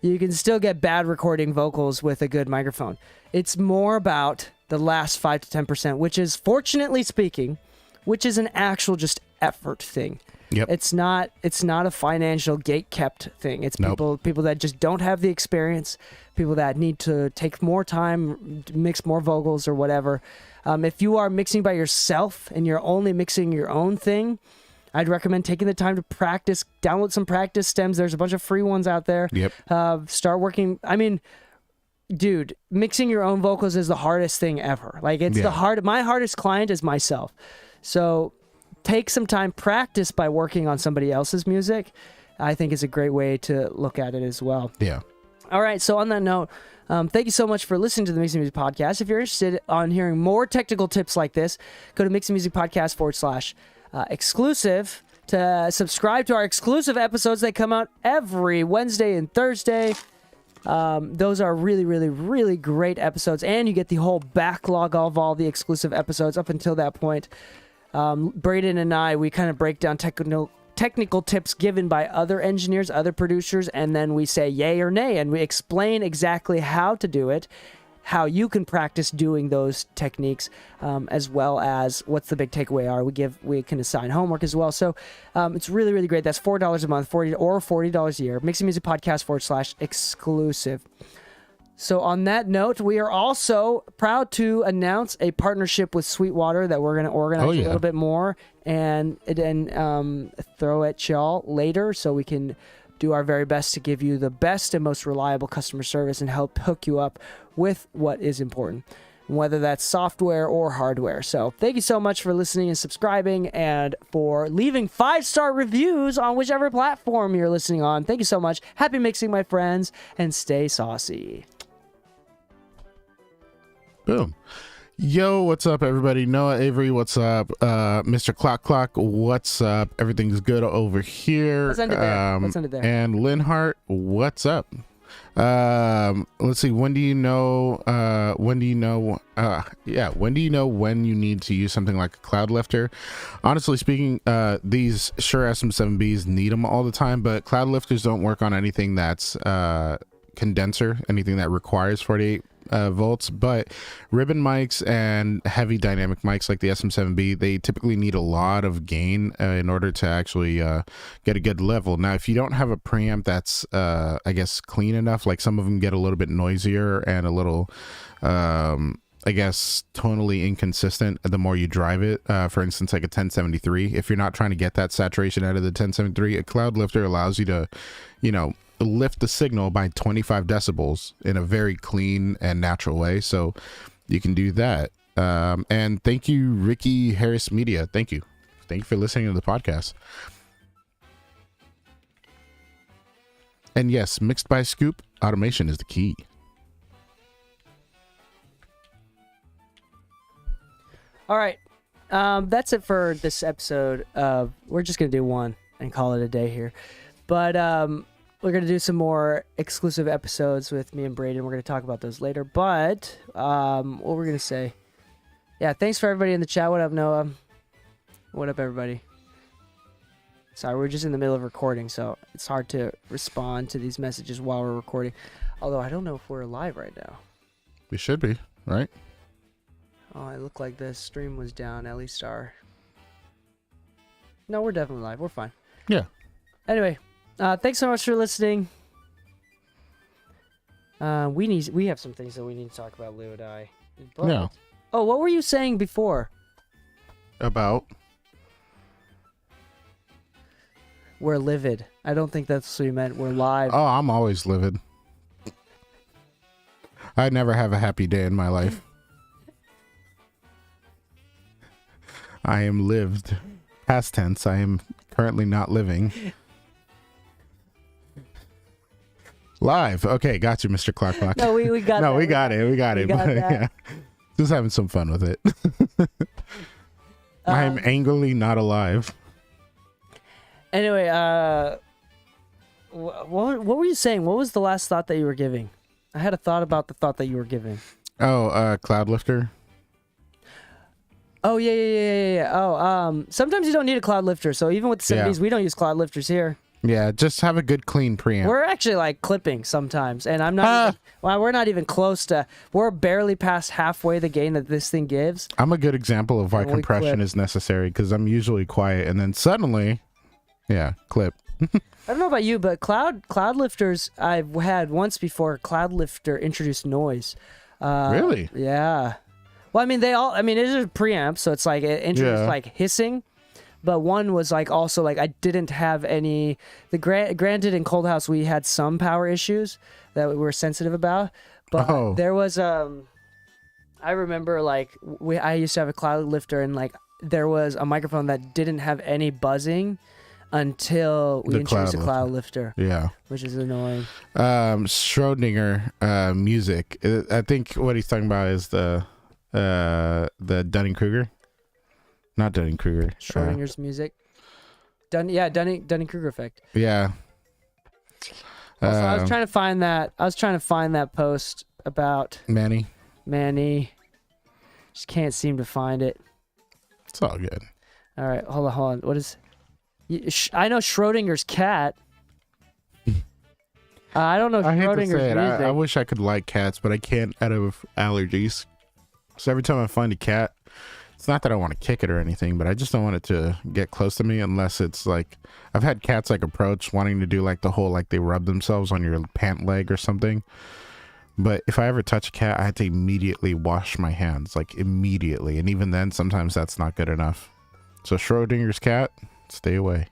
Speaker 1: You can still get bad recording vocals with a good microphone. It's more about the last 5 to 10%, which is, fortunately speaking, which is an actual just effort thing.
Speaker 2: Yep.
Speaker 1: It's not a financial gate-kept thing. It's people that just don't have the experience, people that need to take more time, mix more vocals or whatever. If you are mixing by yourself and you're only mixing your own thing, I'd recommend taking the time to practice, download some practice stems. There's a bunch of free ones out there.
Speaker 2: Yep.
Speaker 1: Start working. I mean, dude, mixing your own vocals is the hardest thing ever. Like, it's my hardest client is myself. So take some time, practice by working on somebody else's music. I think is a great way to look at it as well.
Speaker 2: Yeah.
Speaker 1: All right. So on that note, thank you so much for listening to the Mixing Music Podcast. If you're interested on hearing more technical tips like this, go to Mixing Music Podcast / exclusive to subscribe to our exclusive episodes. They come out every Wednesday and Thursday. Those are really, really, really great episodes, and you get the whole backlog of all the exclusive episodes up until that point. Braden and I, we kind of break down technical tips given by other engineers, other producers, and then we say yay or nay, and we explain exactly how to do it, how you can practice doing those techniques, as well as what's the big takeaway are. We can assign homework as well. So it's really, really great. That's $4 a month, $40 a year. Mixing Music Podcast / exclusive. So on that note, we are also proud to announce a partnership with Sweetwater that we're going to organize a little bit more and then throw at y'all later, so we can do our very best to give you the best and most reliable customer service and help hook you up with what is important, whether that's software or hardware. So thank you so much for listening and subscribing, and for leaving 5-star reviews on whichever platform you're listening on. Thank you so much. Happy mixing, my friends, and stay saucy.
Speaker 2: Boom. Yo, what's up, everybody? Noah Avery, what's up? Mr. Clock, what's up? Everything's good over here.
Speaker 1: Let's end it there. Let's end it there.
Speaker 2: And Linhart, what's up? Let's see. When do you know when you need to use something like a cloud lifter? Honestly speaking, these Shure SM7Bs need them all the time, but cloud lifters don't work on anything that's condenser, anything that requires 48 volts, but ribbon mics and heavy dynamic mics like the SM7B, they typically need a lot of gain in order to actually get a good level. Now, if you don't have a preamp that's I guess clean enough, like some of them get a little bit noisier and a little I guess tonally inconsistent the more you drive it, for instance, like a 1073. If you're not trying to get that saturation out of the 1073, a cloud lifter allows you to, lift the signal by 25 decibels in a very clean and natural way. So you can do that. And thank you, Ricky Harris Media. Thank you for listening to the podcast. And yes, mixed by Scoop, automation is the key.
Speaker 1: All right. That's it for this episode. We're just going to do one and call it a day here. But we're going to do some more exclusive episodes with me and Braden. We're going to talk about those later. But what we're going to say. Yeah, thanks for everybody in the chat. What up, Noah? What up, everybody? Sorry, we're just in the middle of recording, so it's hard to respond to these messages while we're recording. Although I don't know if we're live right now.
Speaker 2: We should be, right?
Speaker 1: Oh, it looked like the stream was down, Ellie Star. No, we're definitely live. We're fine.
Speaker 2: Yeah.
Speaker 1: Anyway, thanks so much for listening. We have some things that we need to talk about, Lou and I. But,
Speaker 2: yeah.
Speaker 1: Oh, what were you saying before?
Speaker 2: About?
Speaker 1: We're livid. I don't think that's what you meant. We're live.
Speaker 2: Oh, I'm always livid. I never have a happy day in my life. I am lived. Past tense. I am currently not living. Live. Okay, got you, Mr. Clock.
Speaker 1: No, we got
Speaker 2: no,
Speaker 1: that.
Speaker 2: we got it. We got it. But, yeah. Just having some fun with it. I am angrily not alive.
Speaker 1: Anyway, What were you saying? What was the last thought that you were giving? I had a thought about the thought that you were giving.
Speaker 2: Oh, Cloud Lifter.
Speaker 1: Oh yeah. Oh, sometimes you don't need a cloud lifter. So even with the 70s, we don't use cloud lifters here.
Speaker 2: Yeah, just have a good clean preamp.
Speaker 1: We're actually like clipping sometimes, and I'm not. We're not even close to. We're barely past halfway the gain that this thing gives.
Speaker 2: I'm a good example of why
Speaker 1: And we
Speaker 2: compression
Speaker 1: clip.
Speaker 2: is necessary because I'm usually quiet, and then suddenly, clip.
Speaker 1: I don't know about you, but cloud lifters I've had once before. Cloud lifter introduced noise.
Speaker 2: Really?
Speaker 1: Yeah. Well, I mean, it is a preamp, so it's like it introduced like hissing. But one was like also like I didn't have any. Granted, in Cold House we had some power issues that we were sensitive about, but there was I remember like I used to have a cloud lifter and like there was a microphone that didn't have any buzzing until we introduced a cloud lifter.
Speaker 2: Yeah,
Speaker 1: which is annoying.
Speaker 2: Schrodinger music. I think what he's talking about is the Dunning-Kruger. Not Dunning-Kruger.
Speaker 1: Schrodinger's music. Dunning-Kruger effect.
Speaker 2: Yeah.
Speaker 1: Also, I was trying to find that. I was trying to find that post about
Speaker 2: Manny.
Speaker 1: Just can't seem to find it.
Speaker 2: It's all good.
Speaker 1: All right, hold on. What is? I know Schrodinger's cat. I don't know
Speaker 2: I hate to
Speaker 1: Schrodinger's
Speaker 2: say it.
Speaker 1: music.
Speaker 2: I wish I could like cats, but I can't out of allergies. So every time I find a cat, it's not that I want to kick it or anything, but I just don't want it to get close to me unless it's like I've had cats like approach wanting to do like the whole like they rub themselves on your pant leg or something. But if I ever touch a cat, I had to immediately wash my hands, like immediately. And even then, sometimes that's not good enough. So Schrodinger's cat, stay away.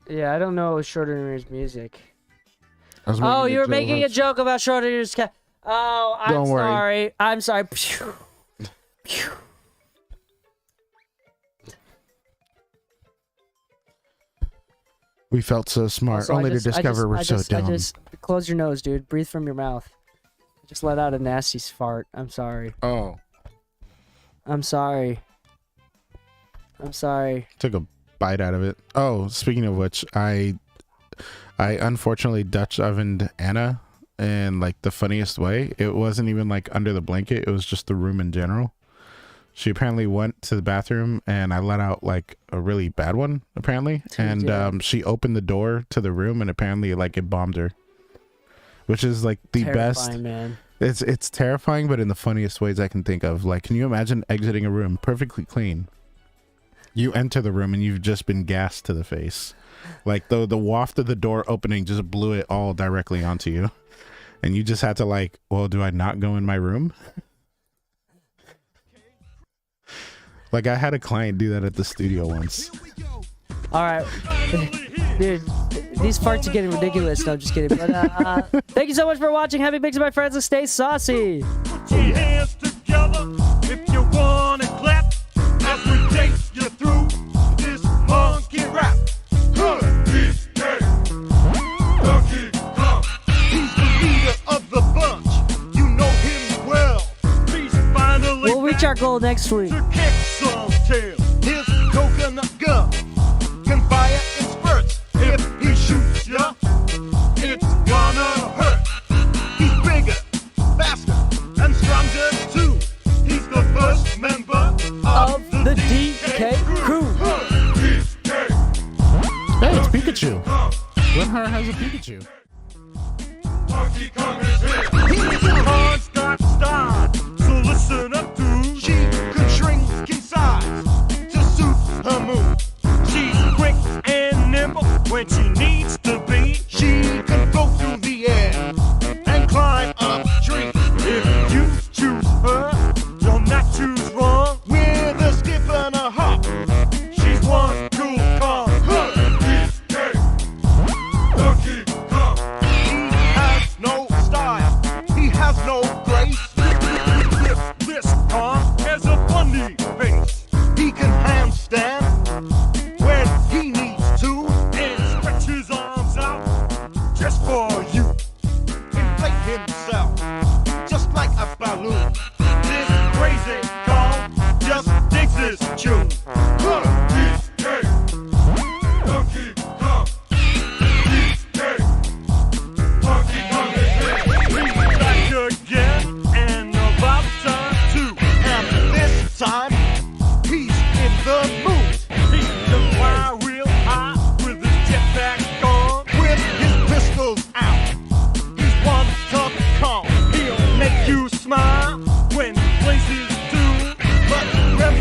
Speaker 1: Yeah, I don't know Schrodinger's music.
Speaker 2: Oh,
Speaker 1: you were making a joke about Schrodinger's cat. Oh,
Speaker 2: Don't worry.
Speaker 1: sorry. I'm sorry. Pew. Pew.
Speaker 2: We felt so smart,
Speaker 1: Also,
Speaker 2: only to discover we're so dumb.
Speaker 1: Close your nose, dude. Breathe from your mouth. Just let out a nasty fart. I'm sorry.
Speaker 2: Oh,
Speaker 1: I'm sorry.
Speaker 2: took a bite out of it. Oh, speaking of which, I unfortunately Dutch ovened Anna in like the funniest way. It wasn't even like under the blanket. It was just the room in general. She apparently went to the bathroom and I let out like a really bad one apparently. And she opened the door to the room and apparently like it bombed her, which is like the best.
Speaker 1: Man.
Speaker 2: It's terrifying, but in the funniest ways I can think of. Like, can you imagine exiting a room perfectly clean? You enter the room and you've just been gassed to the face. Like the waft of the door opening just blew it all directly onto you. And you just had to like, well, do I not go in my room? Like I had a client do that at the studio once.
Speaker 1: All right. Dude, these farts are getting ridiculous. No, just kidding. But thank you so much for watching. Happy Mixing, my friends, and stay saucy.
Speaker 3: Put your hands together if you wanna clap. As we take you through this monkey rap. He's dead. Donkey Kong. He's the leader of the bunch. You know him well. He's finally
Speaker 1: We'll reach our goal next week.
Speaker 3: to kick some tail. His coconut gun can fire in spurts. If he shoots ya, it's gonna hurt. He's bigger, faster, and stronger too. He's the first member
Speaker 1: Of the DK crew.
Speaker 2: Hey, it's Pikachu. Glenhar has a Pikachu.
Speaker 3: Donkey Kong is